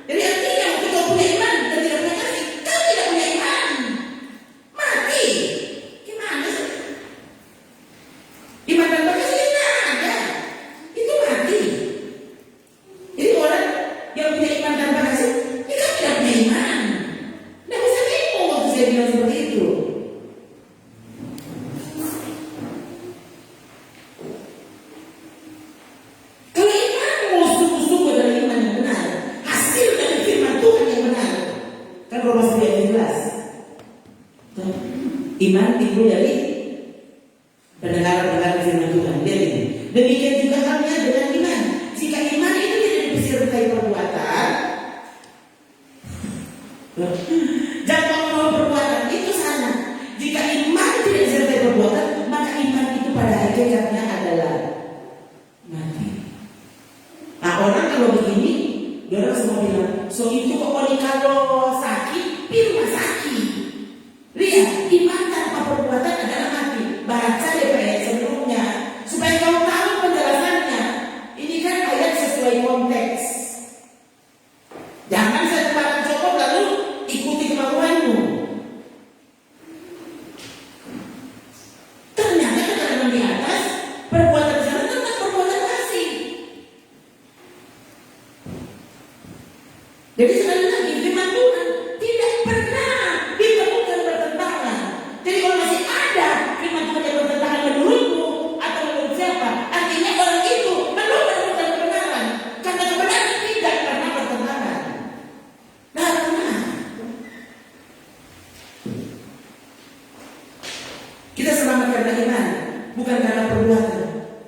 Jadi artinya waktu kau punya iman dan tidak punya kasih, kau tidak punya iman. Mati. Gimana sih? Iman tanpa kasih tidak ada. Itu mati. Jadi orang yang punya iman tanpa kasih, ya kau tidak punya iman. Tidak bisa bingung waktu saya bilang seperti itu. Iman timbul dari pendengaran firman Tuhan. Demikian juga halnya dengan iman. Jika iman itu tidak disertai perbuatan, jangan mau perbuatan itu sana. Jika iman tidak disertai perbuatan, maka iman itu pada hakikatnya adalah mati. Nah orang kalau begini, orang semua bilang, so itu kok kalau sakit, di rumah sakit. Lihat, iman tanpa perbuatan adalah mati. Baca deh ayat sebelumnya supaya kau tahu penjelasannya. Ini kan ayat sesuai konteks. Jangan sembarang copot lalu ikuti kemauanmu. Ternyata keterangan di atas perbuatan sana tentang perbuatan kasih. Jadi sekali lagi firman Tuhan tidak pernah ditemukan bertentangan. Jadi kalau masih ada firman Tuhan yang bertentangan menurutmu atau menurut siapa, artinya orang itu belum menemukan kebenaran. Karena kebenaran tidak pernah bertentangan. Nah, pernah. Kita selamat karena iman, bukan karena perbuatan.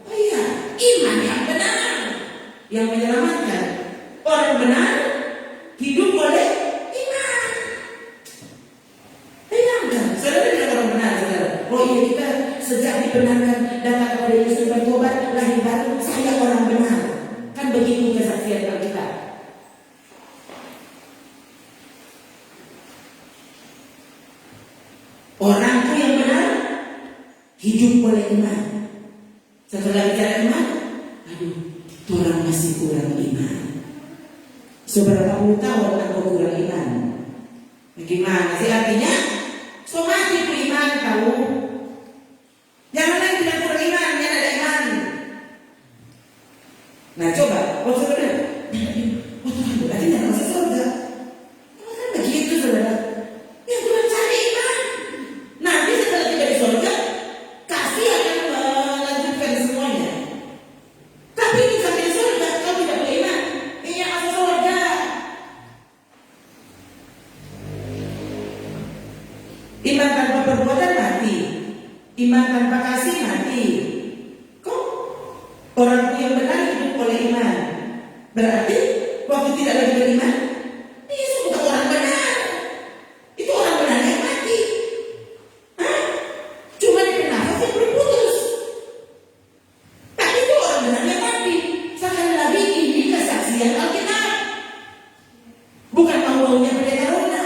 Oh iya, iman yang benar yang menyelamatkan. Orang benar hidup oleh iman. Bayangkan, saudara tidak orang benar, saudara. Oh iya, kita sejak dibenarkan datang kepada Yesus bertobat, lahir baru, saya orang benar. Kan begitu kesaksian kita. Orangku yang benar hidup oleh iman. Setelah bicara iman, aduh, orang masih kurang iman. Seberapa puluh tahun aku kurang iman? Bagaimana sih artinya? So mati ku iman tahu. Jangan lagi bilang kurang iman, yang ada iman. Nah coba, waktu saudara, waktu aku berarti tidak masuk surga. Kan begitu saudara? Ya Tuhan cari iman. Nanti setelah tiba di surga, kasih akan melanjutkan semuanya. Tapi ini sampai di surga, kau tidak punya iman. Ini yang masuk surga. Iman tanpa perbuatan mati. Iman tanpa kasih mati. Kok orang yang benar hidup oleh iman? Berarti waktu tidak lagi beriman, dia bukan orang benar. Itu orang benar yang mati. Hah? Cuma dia nafas yang berputus. Tapi itu orang benar yang mati. Sekali lagi ini kesaksian Alkitab, bukan mau-maunya pendeta Rona.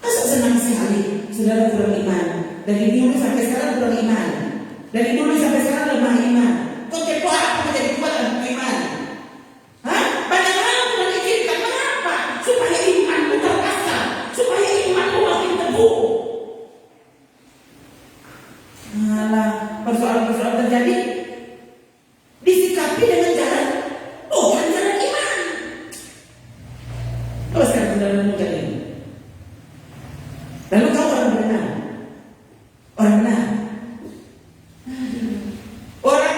Masa senang sekali saudara kurang iman. Dari dulu sampai sekarang kurang iman. Dari dulu sampai sekarang lemah iman. Kok kepo apa menjadi kuat dan iman? Hah? Banyak orang memikirkan mengapa? Supaya imanmu terasah, supaya imanmu makin teguh. Malah persoalan-persoalan terjadi disikapi dengan jalan bukan jalan iman. Oh sekarang saudara muda ini. Lalu kau orang benar. Orang benar. Orang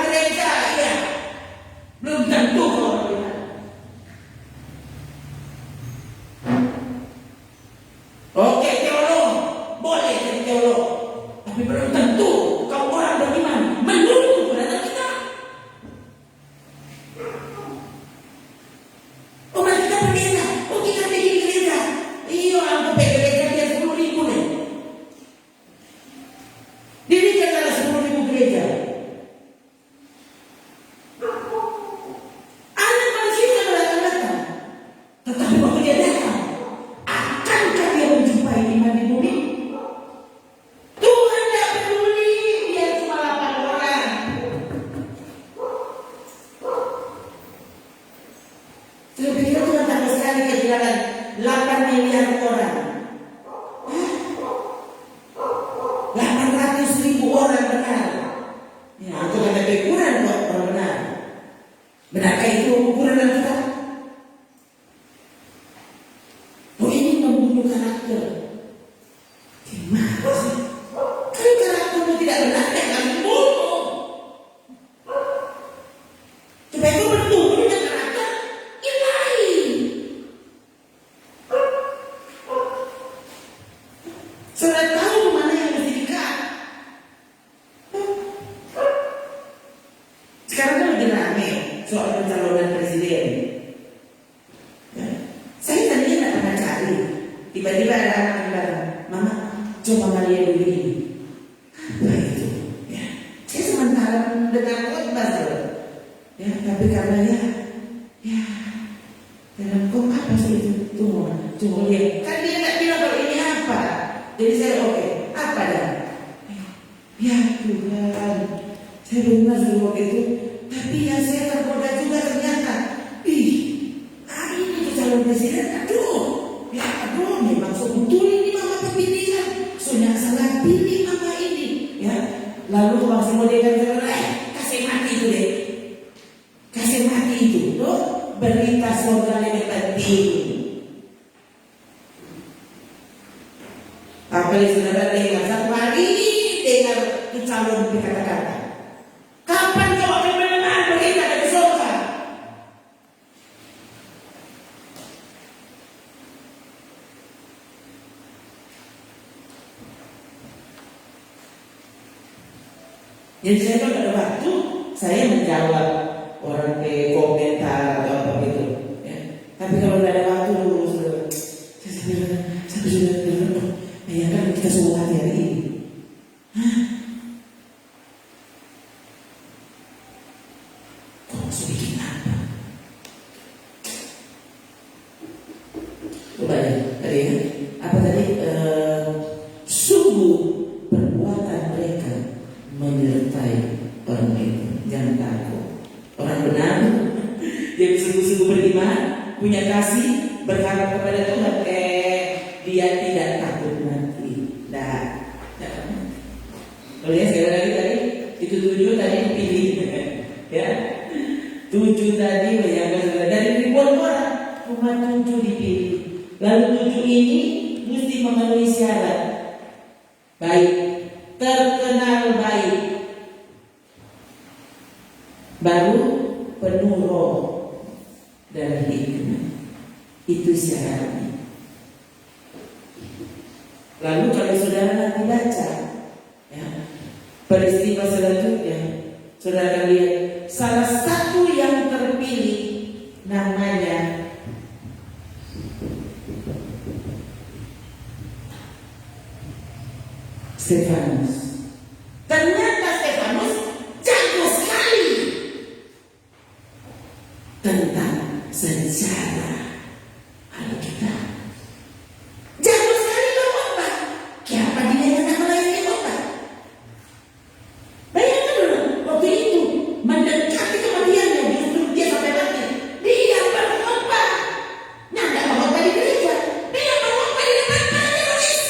sekali kehilangan 8 miliar orang. 800.000 orang benar. Ya, itu kata ukuran kok orang benar. Benarkah itu ukuran kita? Oh, ini membunuh karakter. Gimana sih? Kan karaktermu tidak benar, ya kan bunuh. Coba itu bertumbuh dengan karakter ilahi. Sudah tahu mana yang mesti dikat. Sekarang kan lagi rame soal pencalonan presiden. Ya. Saya tadinya tidak pernah cari. Tiba-tiba ada anak yang bilang, "Mama, coba Maria dulu ini." Apa itu? Ya. Saya sementara mendengar khotbah saja. Ya, tapi karena ya, dalam kok apa sih itu? Tunggu lihat. Kan dia tak bilang kalau ini apa. Jadi saya oke, apa dah? Ya Tuhan, saya dengar dulu waktu itu. Tapi yang saya tergoda juga ternyata, hari ini calon presiden, aduh, memang betul ini mama pemilihan, sudah salah pilih mama ini, ya. Lalu Bang Simode kan kasih mati itu deh, kasih mati itu, tuh berita surga lebih penting. Apa yang saudara dengar satu hari ini dengar calon berkata-kata, kapan kau akan mendengar berita dari surga? Jadi saya kan ada waktu saya menjawab orang ke komentar atau apa gitu, ya. Tapi kalau tidak ada waktu dulu saya sudah dengar, ya kan kita semua hati hari ini. Kok sedikit apa? Coba ya, tadi ya. Apa tadi? Sungguh perbuatan mereka menyertai orang itu. Jangan takut. Orang benar yang sungguh-sungguh beriman, punya kasih, berharap kepada Tuhan, dia tidak takut mati. Kalau ya sekali lagi tadi itu 7 tadi pilih, ya. 7 tadi bayangkan dari ribuan orang cuma 7 dipilih. Lalu 7 ini mesti memenuhi syarat baik, terkenal baik, baru penuh roh dan hikmah. Itu syaratnya. Lalu kalau saudara nanti baca, ya, peristiwa selanjutnya, saudara akan lihat salah satu yang terpilih namanya Stefanus. Ternyata Stefanus jago sekali tentang sejarah Alkitab. Jago sekali khotbah. Siapa dia yang tak melayani khotbah? Bayangkan dulu, waktu itu mendekati kematiannya, justru dia sampai mati. Dia berkhotbah. Nah, tidak berkhotbah di gereja, dia berkhotbah di depan para teroris.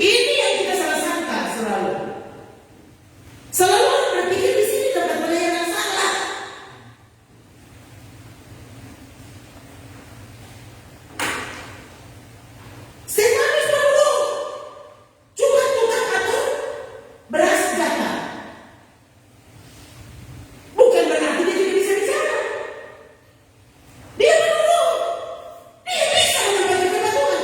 Ini yang kita salah sangka selalu. Selalu orang berpikir di sini tempat pelayanan salah. Stefanus dulu cuma tukang atur beras zakat. Bukan berarti dia tidak bisa bicara. Dia menurut, dia bisa menyampaikan firman Tuhan.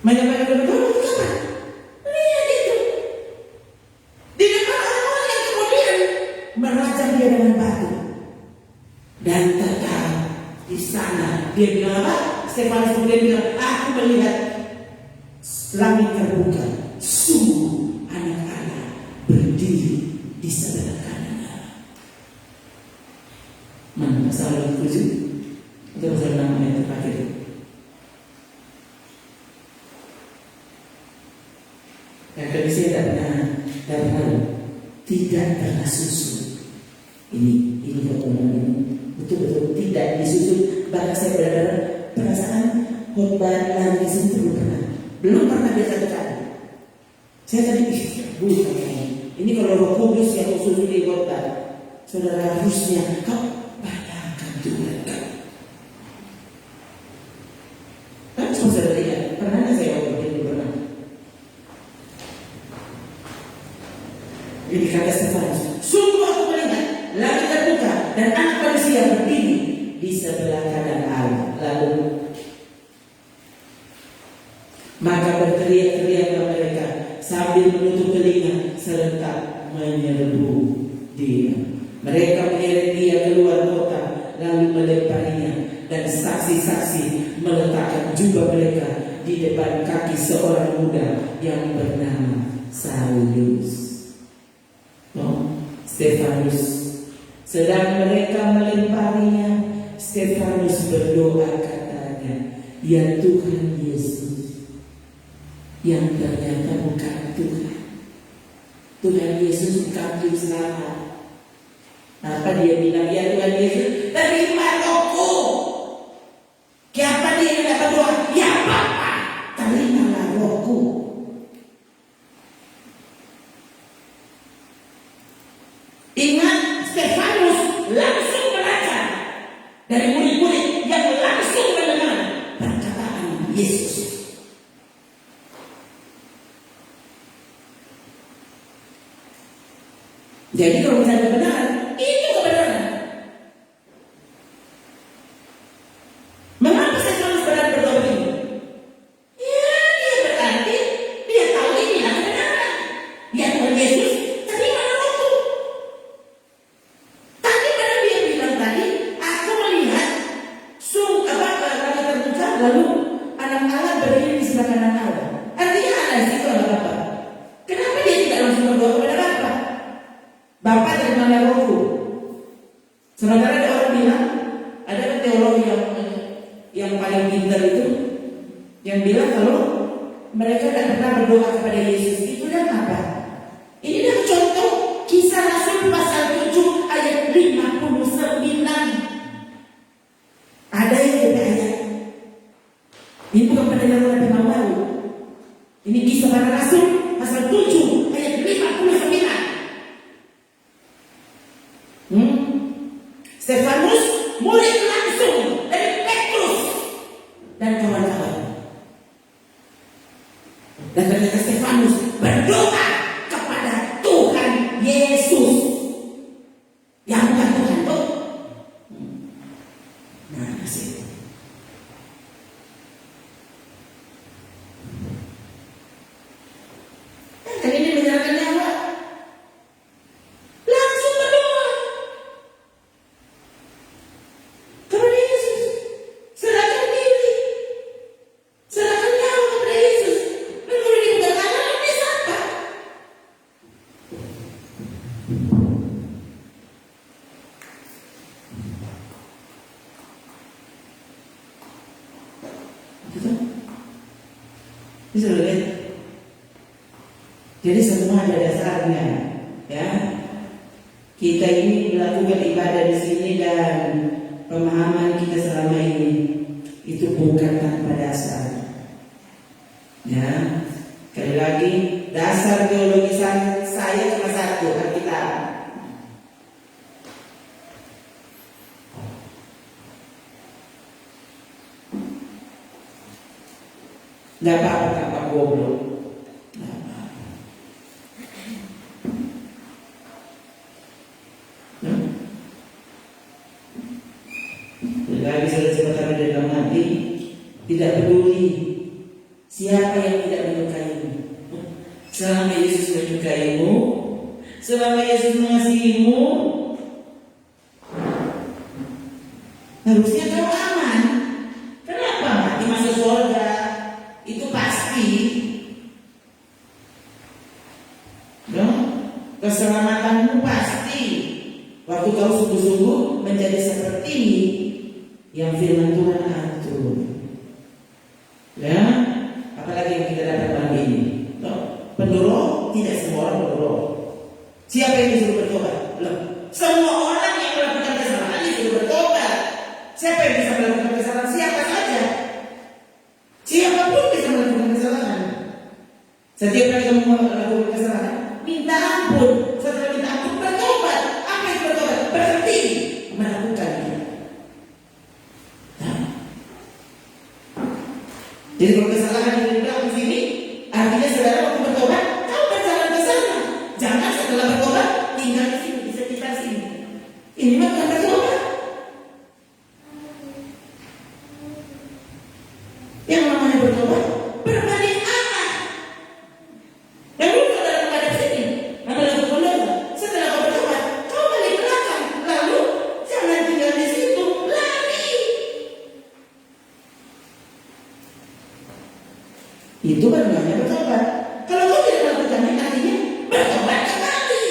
Menyampaikan firman Tuhan itu apa? Lihat itu. Di depan orang-orang yang kemudian merajam dia dengan batu. Dan tetap di sana dia bilang apa? Stefanus kemudian bilang, aku melihat langit terbuka, sungguh anak Allah berdiri di sebelah kanan Allah. Mana pasal 7? Itu pasal 6 ayat terakhir. Yang kedua saya tidak pernah tidak pernah susu. Ini khotbah ini betul-betul tidak disusun. Bahkan saya benar-benar perasaan khotbah lagi belum pernah dia satu kali. Saya tadi bukan ini kalau Roh Kudus yang susun di khotbah, saudara harusnya kau bayangkan Tuhan kau. Kan saudara lihat, pernah nggak saya waktu itu pernah? Ini kata Stefanus, sungguh aku melihat langit terbuka dan anak manusia berdiri di sebelah kanan Allah. Lalu maka berteriak-teriaklah mereka sambil menutup telinga serta menyerbu dia. Mereka menyeret dia keluar kota lalu melemparinya, dan saksi-saksi meletakkan jubah mereka di depan kaki seorang muda yang bernama Saulus. Stefanus. Sedang mereka melemparinya, Stefanus berdoa, katanya, ya Tuhan Yesus, yang ternyata bukan Tuhan. Tuhan Yesus bukan Tuhan selamat. Apa dia bilang, ya Tuhan Yesus, terima rohku. Siapa dia yang berdoa? Ya Bapa, terimalah rohku. Ingat, Stefanus langsung belajar dari murid-murid yang langsung mendengar perkataan Yesus. Jadi kalau misalnya kebenaran, itu kebenaran. Mengapa Stefanus berdoa begini? Ya, dia berarti dia tahu inilah kebenaran. Ya Tuhan Yesus, terima rohku. Tadi pada dia bilang tadi, aku melihat langit terbuka, lalu anak Allah berdiri di sebelah kanan Allah. Artinya ada di situ ada Bapa. Kenapa dia tidak langsung berdoa kepada Bapa? Bapa dari mana rohku? Sementara ada orang bilang, ada teologi yang paling pintar itu yang bilang kalau mereka tidak pernah berdoa kepada Yesus. Itu dan apa? Ini adalah contoh Kisah Rasul pasal 7 ayat 59. Ada yang beda ayat. Ini bukan pendengaran Nabi Muhammad. Ini Kisah Para Rasul pasal 7 ayat 59. Stefanus murid langsung dari Petrus dan kawan-kawan. Dan ternyata Stefanus berdoa kepada Tuhan Yesus yang bukan Tuhan tuh. Nah, kasih. Dan ini menyerahkan nyawa. Langsung berdoa kepada Yesus. Serahkan diri. Serahkan nyawa kepada Yesus. Dan kalau dia bukan Allah, dia siapa? Bisa lihat. Jadi semua ada dasarnya, ya. Kita ini melakukan ibadah di sini dan pemahaman kita selama ini itu bukan tanpa dasar. Ya, sekali lagi dasar teologi saya cuma satu, Alkitab. Gak apa-apa goblok. Lagi sudah kami dalam hati, tidak peduli siapa yang tidak menyukaimu. Selama Yesus menyukaimu, selama Yesus mengasihimu, harusnya kau aman. Kenapa mati masuk surga? Itu pasti. No? Keselamatanmu pasti. Waktu kau sungguh-sungguh menjadi seperti yang firman Tuhan atur. Ya, apalagi yang kita dapat malam ini. No? Pendoro, tidak semua orang pendoro. Siapa yang disuruh bertobat? Loh, Semua orang yang melakukan kesalahan disuruh bertobat. Siapa yang bisa melakukan kesalahan? Siapa saja. Siapapun bisa melakukan kesalahan. Setiap kali kamu melakukan kesalahan, minta ampun. Setelah minta ampun, bertobat. Apa itu bertobat? Berhenti melakukannya. Nah. Jadi kalau kesalahan yang dibilang di sini, artinya saudara waktu bertobat, kamu berjalan ke sana. Jangan setelah bertobat tinggal di sini, di sekitar sini. Ini mah bukan bertobat. Yang namanya bertobat, berbalik arah. Lalu saudara menghadap sini, melakukan dosa. Setelah kau bertobat, kau balik belakang. Lalu jangan tinggal di situ, lari. Itu kan namanya bertobat. Kalau kau tidak melakukannya, artinya bertobat kembali.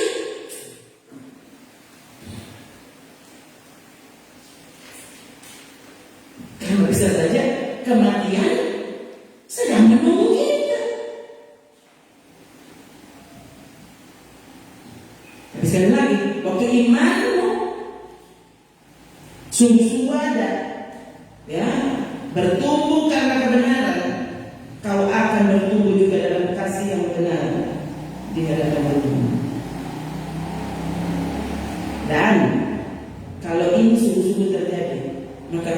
Karena bisa saja kematian sedang menunggu kita. Tapi sekali lagi, waktu imanmu sungguh-sungguh ada, ya, bertumbuh karena kebenaran, kau akan bertumbuh juga dalam kasih yang benar di hadapan Tuhan. Dan kalau ini sungguh-sungguh terjadi, maka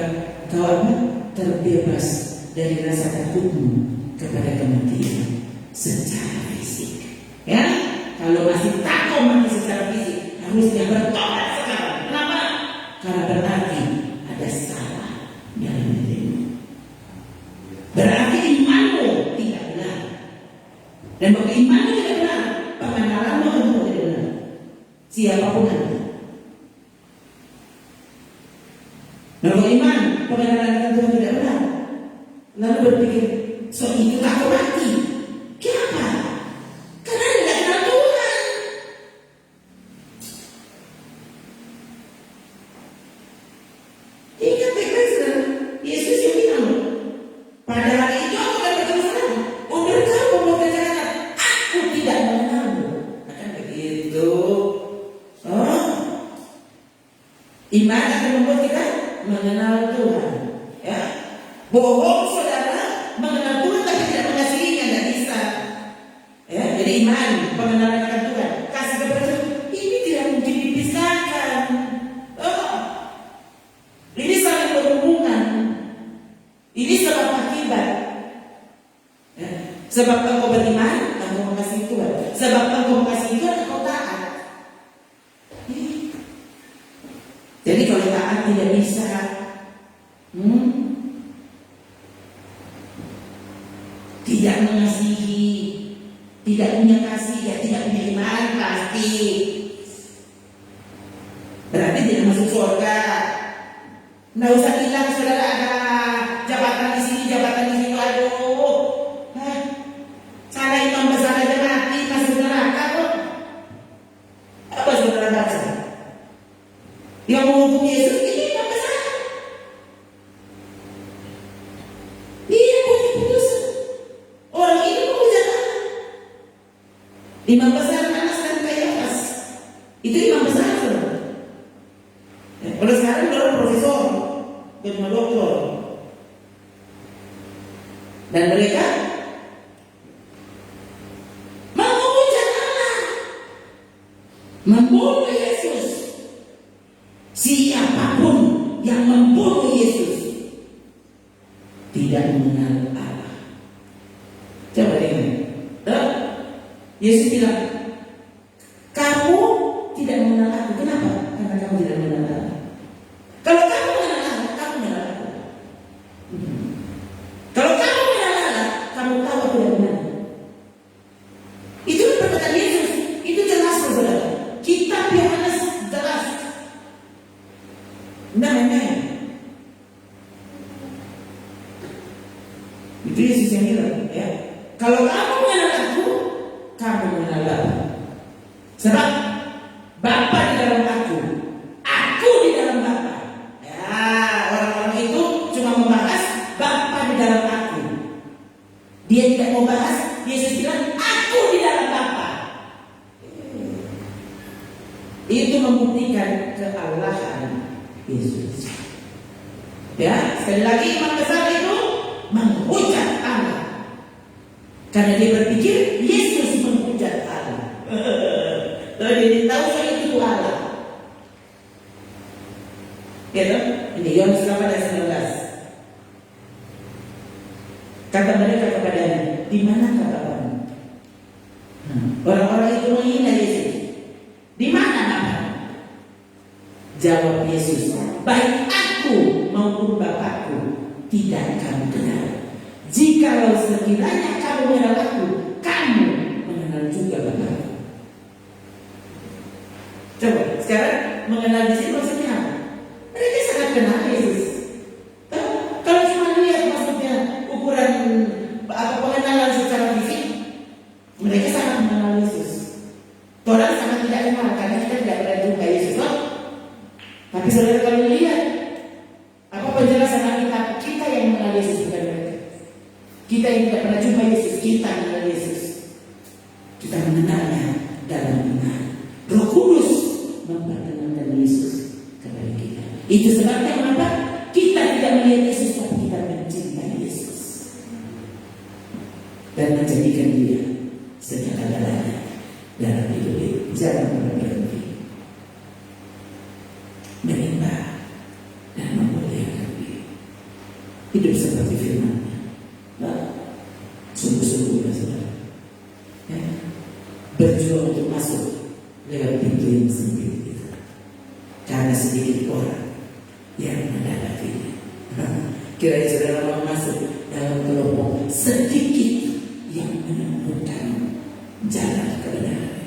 kau akan terbebas dari rasa takutmu kepada kematian secara fisik. Ya, kalau masih takut mati secara fisik, harusnya bertobat sekarang. Kenapa? Karena berarti ada salah dalam dirimu. Berarti imanmu tidak benar. Dan kalau imanmu tidak benar, pengenalanmu tentu tidak benar. Siapapun nanti. Kalau iman, pengenalan Tuhan tidak benar, lalu berpikir, so itu aku mati. Kenapa? Karena tidak kenal Tuhan. Ingat baik-baik, Yesus yang bilang, pada hari itu aku akan bertemu saudara. Untuk kamu mau berkata, aku tidak mengenalmu. Akan begitu. Oh, iman akan membuat kita mengenal Tuhan. Ya, bohong saudara mengenal Tuhan tapi tidak mengasihinya, tidak bisa. Ya, jadi iman, pengenalan akan Tuhan, kasih kepada Tuhan, ini tidak mungkin dipisahkan. Oh, ini saling berhubungan. Ini sebab akibat. Ya, sebab engkau beriman, engkau mengasihi Tuhan. Sebab engkau mengasihi Tuhan, engkau taat. Jadi kalau taat tidak bisa, tidak mengasihi, tidak punya kasih, ya tidak punya iman pasti. Berarti tidak masuk surga. Nggak usah bilang saudara ada jabatan di sini, jabatan di situ. Aduh, salah imam besar aja mati masuk neraka kok. Apa saudara baca? Yang menghukum Yesus ini imam besar. Dia punya putusan. Orang ini menghujat Allah. Imam besar Anas dan Kayafas. Itu imam besar saudara. Kalau sekarang baru profesor, kedua doktor, dan mereka menghujat Allah, membunuh Yesus. Siapapun yang membunuh Yesus tidak mengenal Allah. Coba lihat. Yesus bilang, kamu tidak mengenal aku. Kenapa? Karena kamu tidak mengenal Allah. Kalau kamu mengenal Allah, kamu mengenal aku. Kalau kamu mengenal Allah, kamu tahu aku tidak benar. Itu perkataan Yesus. Itu jelas saudara. Kitab Yohanes jelas. Nah. Itu Yesus yang bilang, ya. Kalau kamu mengenal aku, kamu mengenal Bapa. Sebab Bapa di dalam aku di dalam Bapa. Ya, orang-orang itu cuma membahas Bapa di dalam aku. Dia tidak mau bahas, Yesus bilang, aku di dalam Bapa. Itu membuktikan kealahan Yesus. Ya, sekali lagi imam besar itu menghujat Allah karena dia berpikir Yesus menghujat Allah. Kalau dia tahu saya itu Allah. Ya toh? Ini Yohanes 8 ayat 19. Kata mereka kepadanya, di manakah Bapakmu? Orang-orang itu menghina Yesus. Di mana Bapakmu? Jawab Yesus, baik aku maupun Bapakku tidak kamu kenal. Jikalau sekiranya kamu mengenal aku, kamu mengenal juga Bapakku. Coba sekarang mengenal di sini maksudnya apa? Mereka sangat kenal Yesus. Kalau cuma lihat maksudnya ukuran pengenalan secara fisik, mereka sangat mengenal Yesus. Orang sangat tidak kenal karena kita tidak pernah jumpa Yesus. Tapi saudara kalau lihat apa penjelasan Alkitab, kita yang mengenal Yesus bukan mereka. Kita yang tidak pernah jumpa Yesus, kita mengenal Yesus. Kita mengenalnya dalam iman. Roh Kudus memperkenalkan Yesus kepada kita. Itu sebabnya mengapa kita tidak melihat Yesus, tapi kita mencintai Yesus dan menjadikan Dia segala-galanya dalam hidup ini. Jangan pernah berhenti menyembah dan memuliakan Dia. Hidup seperti firman-Nya. Sungguh-sungguh saudara, ya, berjuang untuk masuk lewat pintu yang sempit itu, karena sedikit orang yang mendapatinya. Kira-kira saudara mau masuk dalam kelompok sedikit yang menemukan jalan kebenaran.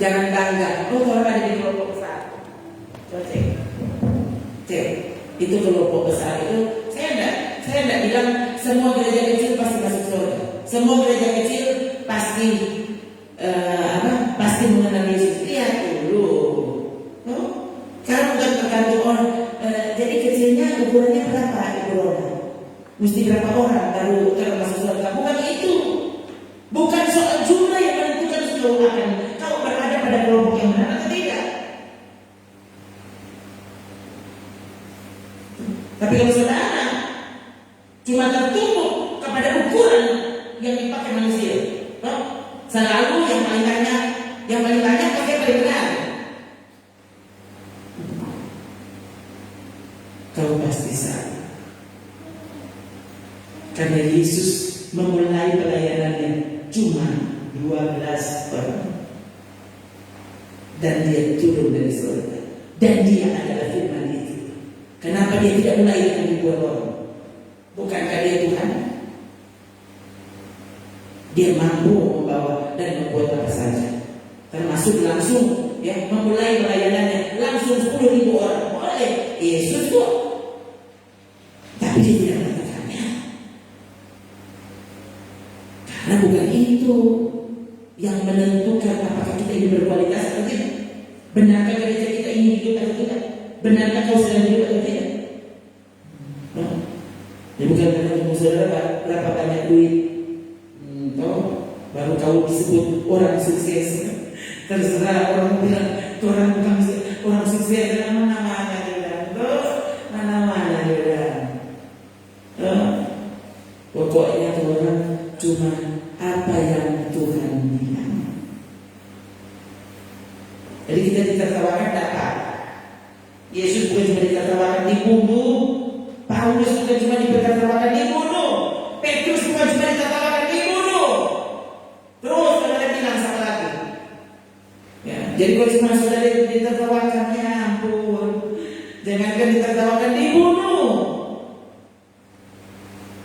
Jangan bangga, kalau ada di kelompok besar. Cek, itu kelompok besar itu. Saya tidak bilang semua gereja kecil pasti masuk surga. Semua gereja kecil pasti pasti mengenal Yesus. Lihat dulu. Karena bukan tergantung orang. Jadi kecilnya ukurannya berapa ukurannya? Mesti berapa orang baru masuk surga? Bukan itu. Bukan soal jumlah yang menentukan sejauh akan kau berada pada kelompok yang benar atau tidak. Tapi kalau saudara cuma tertumpu kepada ukuran yang dipakai manusia, selalu yang paling banyak pakai paling benar, kau pasti salah. Karena Yesus memulai pelayanannya cuma 12 orang, dan Dia turun dari surga, dan Dia adalah firman itu. Kenapa Dia tidak mulai dengan ribuan orang? Bukankah Dia Tuhan? Dia mampu membawa dan membuat apa saja, termasuk langsung memulai pelayanannya langsung 10.000 orang. Boleh, Yesus kok. Tapi Dia tidak melakukannya, karena bukan itu yang menentukan apakah kita ini berkualitas atau tidak. Benarkah gereja kita ini hidup atau tidak? Benarkah kau sedang hidup atau tidak? Ya bukan karena kamu saudara berapa banyak duit, baru kau disebut orang sukses. Terserah orang bilang orang bukan orang sukses, mana-mana juga. Pokoknya orang cuma apa yang Tuhan bilang. Jadi kita ditertawakan dapat. Yesus bukan cuma ditertawakan dibunuh, Paulus bukan cuma ditertawakan dibunuh, Petrus bukan cuma ditertawakan dibunuh. Terus saudara bilang sama lagi. Ya, jadi kalau cuma saudara ditertawakan, ya ampun, jangankan ditertawakan, dibunuh.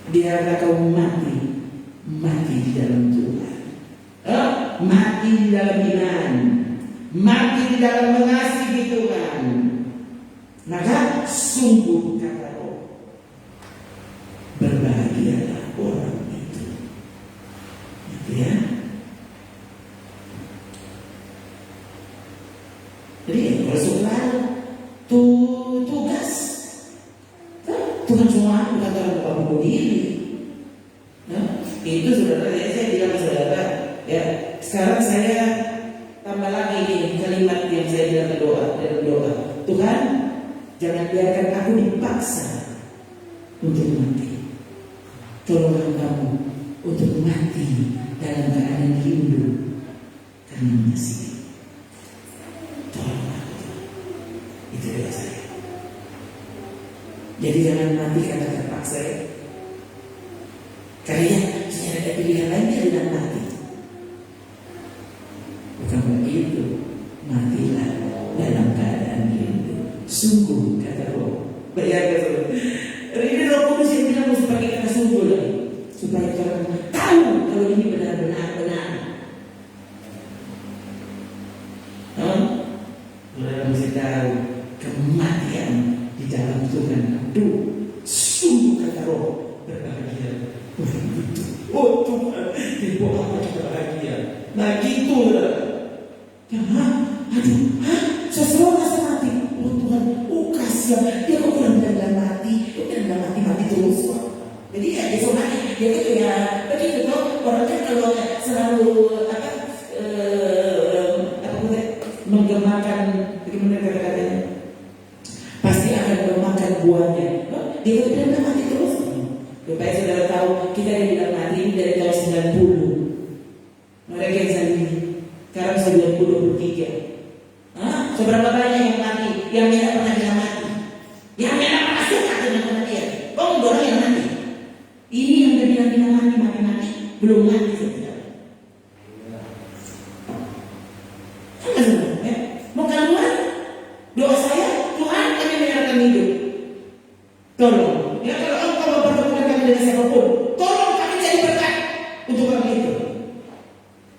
Biarlah kau mati di dalam Tuhan, mati di dalam iman, mati di dalam mengasihi Tuhan. Maka sungguh kata Roh, berbahagialah orang itu. Gitu ya. Jadi kalau saudara tugas Tuhan semua bukan orang bunuh diri. Itu saudara, saya bilang ke saudara, ya sekarang saya tambah lagi ini kali kalimat yang saya dalam doa. Tuhan, jangan biarkan aku dipaksa untuk mati. Tolonglah kamu untuk mati dalam keadaan rindu karena mengasihi. Tolonglah aku. Itu doa saya. Jadi jangan mati karena terpaksa ya. Karena saya ada pilihan lain dengan mati. Bukan begitu. Matilah dalam keadaan rindu. Sungguh kata Roh. Bayangkan ini Roh Kudus yang bilang harus pakai kata sungguh lagi, supaya orang tahu kalau ini benar-benar benar. Orang mesti tahu kematian di dalam Tuhan. Aduh, sungguh kata Roh berbahagia. Oh Tuhan, dibawa apa bahagia. Nah gitu lah. Ya, seseorang rasa mati. Oh Tuhan, kasihan. Dia kok benar-benar mati. Dia benar mati terus kok. Jadi ya besok mati. Dia kan ya begitu tuh. Orang kan kalau selalu menggemakan, bagaimana kata-katanya, pasti akan memakan buahnya. Dia kan benar mati terus. Supaya saudara tahu, kita yang bilang mati ini dari tahun 90. Mereka yang sendiri. Sekarang 2023. Seberapa banyak yang mati, yang tidak pernah bilang mati, yang tidak pernah suka dengan kematian. Orang yang mati. Ini yang dia bilang mati, belum mati saudara. Mau keluar? Doa saya, Tuhan kami menyerahkan hidup. Tolong, ya kalau engkau mempertemukan kami dengan siapapun, tolong kami jadi berkat untuk orang itu.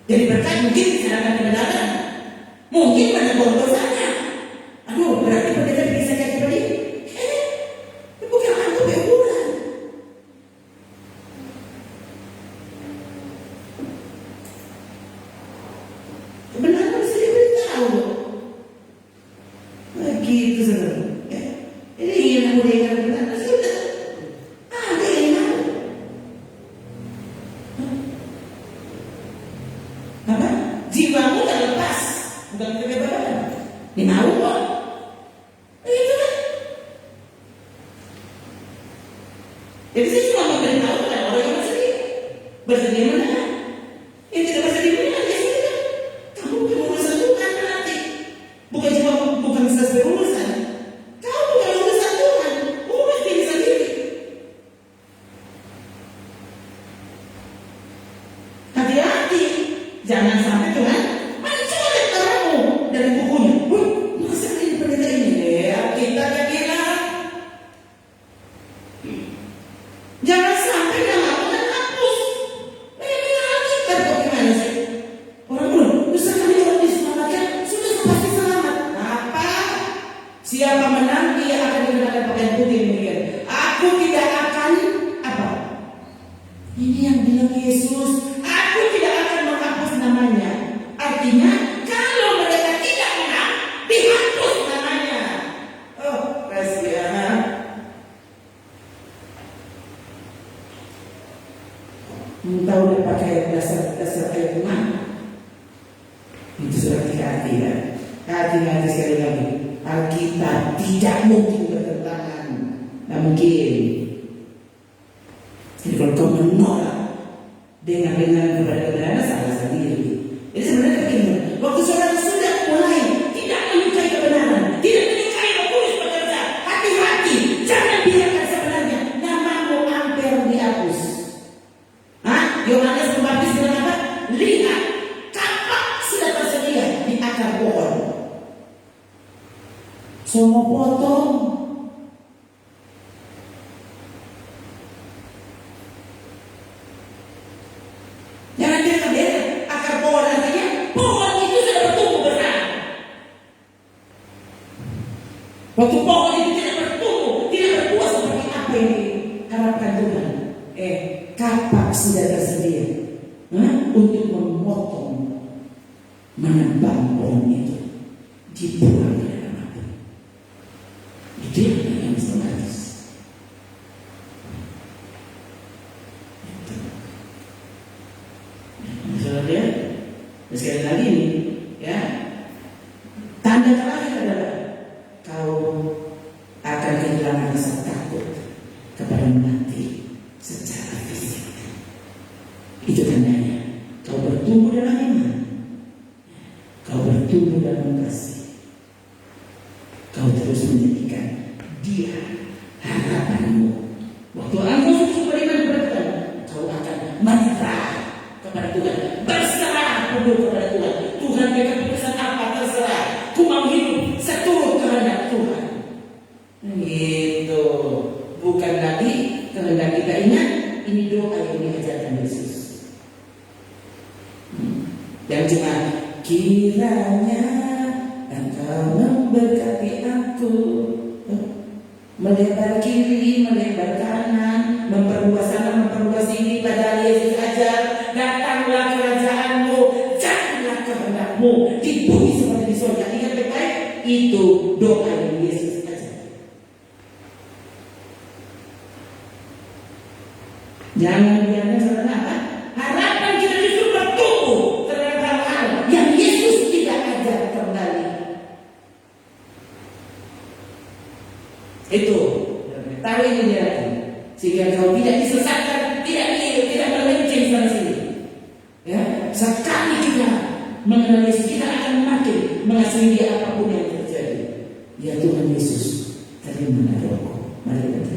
Jadi berkat mungkin diserahkan kebenaran, mungkin menegur dosanya. Aduh, berarti pendeta bisa jadi seperti bukan aku berulang. Kebenaran bisa diberitahu. Begitu saudara. Ini yang aku dengar benar sudah. Ada yang tahu. Apa? Jiwamu tak lepas, bukan kebebasan. Ini tahu kok. Itu kan. Jadi saya cuma memberitahu kepada orang yang bersedia. Bersedia mana? Yang tidak bersedia mana? Ya sudah. Kamu berurusan Tuhan nanti. Bukan saya berurusan. Kamu bukan urusan Tuhan. Urus diri sendiri. Hati-hati. Jangan sampai Tuhan mencoret kamu dari bukunya. Masa ini pendeta ini? Kita kira. Jangan sampai namamu terhapus. Bagaimana kita bagaimana sih? Orang belum. Bisa kami orang diselamatkan sudah pasti selamat. Apa? Siapa menang dia akan dikenakan pakaian putih demikian. Aku tidak akan apa? Ini yang bilang Yesus. Aku tidak akan menghapus namanya. Artinya kalau mereka tidak menang, dihapus namanya. Oh, kasihan. Tahu dia pakai dasar ayat mana? Itu sudah hati-hati ya. Hati-hati sekali lagi. Alkitab tidak mungkin bertentangan. Tidak mungkin. Jadi kalau kau menolak dengan kebenaran salah sendiri. Jadi sebenarnya begini, waktu saudara sudah mulai tidak menyukai kebenaran, tidak menyukai Roh Kudus bekerja, hati-hati, jangan biarkan sebenarnya namamu hampir dihapus. Yohanes Pembaptis bilang apa? Lihat, kapak sudah tersedia di akar pohon. Semua potong. Jangan biarkan akar pohon, artinya pohon itu sudah bertumbuh besar. Waktu pohon itu tidak bertumbuh, tidak berbuah seperti apa yang diharapkan Tuhan. Kapak sudah tersedia untuk memotong, menebang pohon itu, dibuang ke dalam api. Itu yang otomatis. Saudara lihat, sekali lagi ini, ya, yang terakhir adalah kau akan kehilangan rasa takut kepada mati secara fisik. Itu tandanya kau bertumbuh dalam iman, kau bertumbuh dalam kasih, kau terus menjadikan Dia harapanmu. Waktu engkau sungguh beriman kepada Tuhan, kau akan menyerah kepada Tuhan, berserah penuh kepada Tuhan. Tuhan berikan keputusan apa terserah, ku mau hidup seturut kehendak Tuhan. Gitu. Bukan lagi kehendak kita. Ingat, ini doa yang diajarkan Yesus. Yang cuma kiranya Engkau memberkati aku, melebar kiri, melebar kanan, memperluas sana, memperluas sini. Padahal Yesus ajar, datanglah kerajaanmu, jadilah kehendakmu di bumi seperti di surga. Ingat baik-baik, itu doa yang Yesus ajar. Jangan biarkan saudara apa? Harapan kita justru bertumbuh terhadap hal-hal yang Yesus tidak ajar kembali. Itu tahu ini dia lagi, sehingga kau tidak disesatkan, tidak melenceng sana sini. Ya, sekali kita mengenal Yesus, kita akan makin mengasihi Dia apapun yang terjadi. Ya Tuhan Yesus, terima doaku. Mari kita.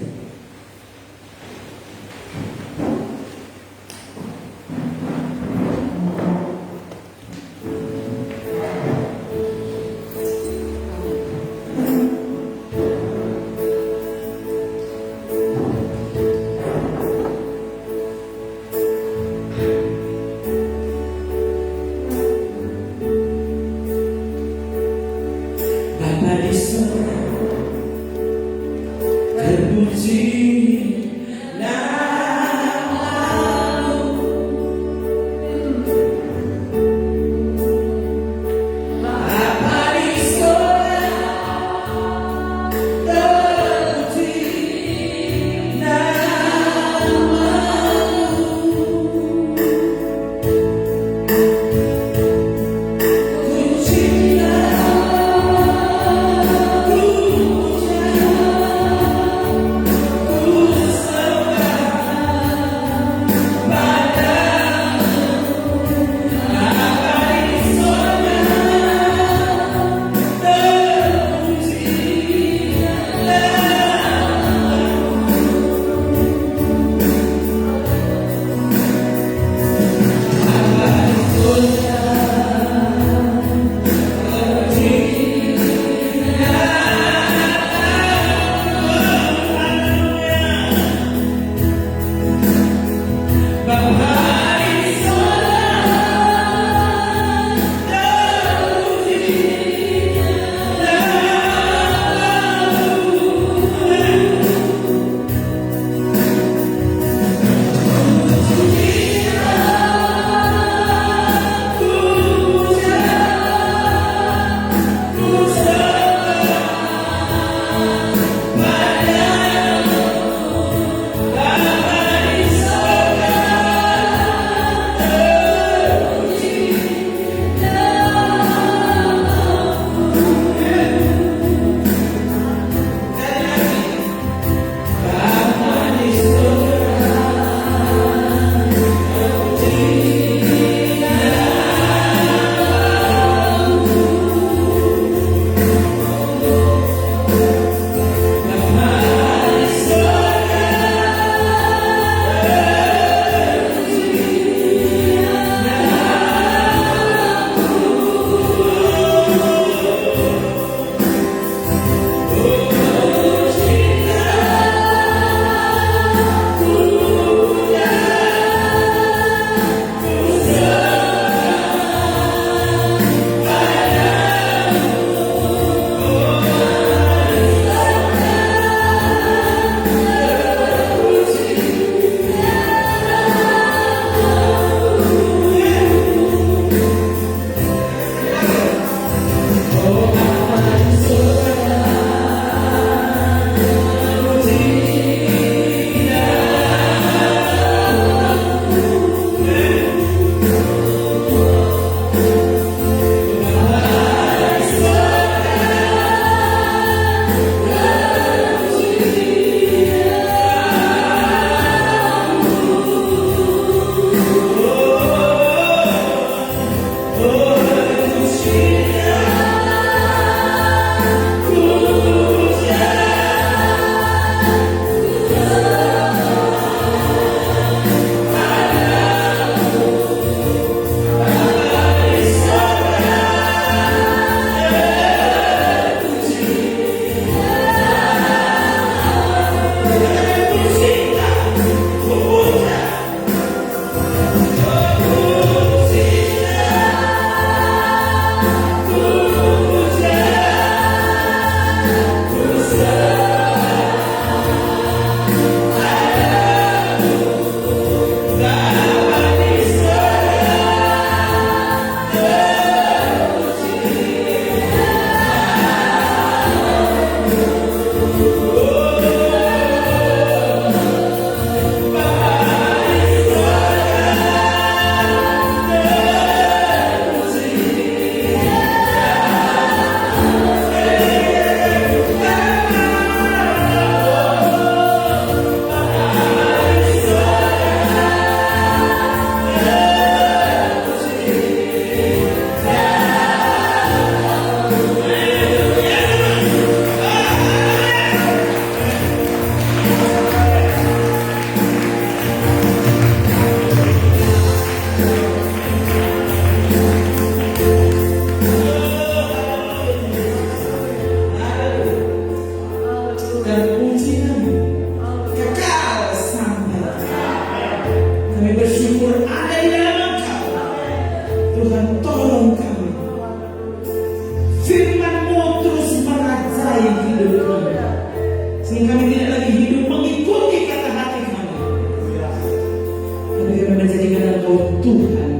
Firman-Mu terus merajai hidup kami, sehingga kami tidak lagi hidup mengikuti kata hati kami, tapi kami menjadikan Engkau Tuhan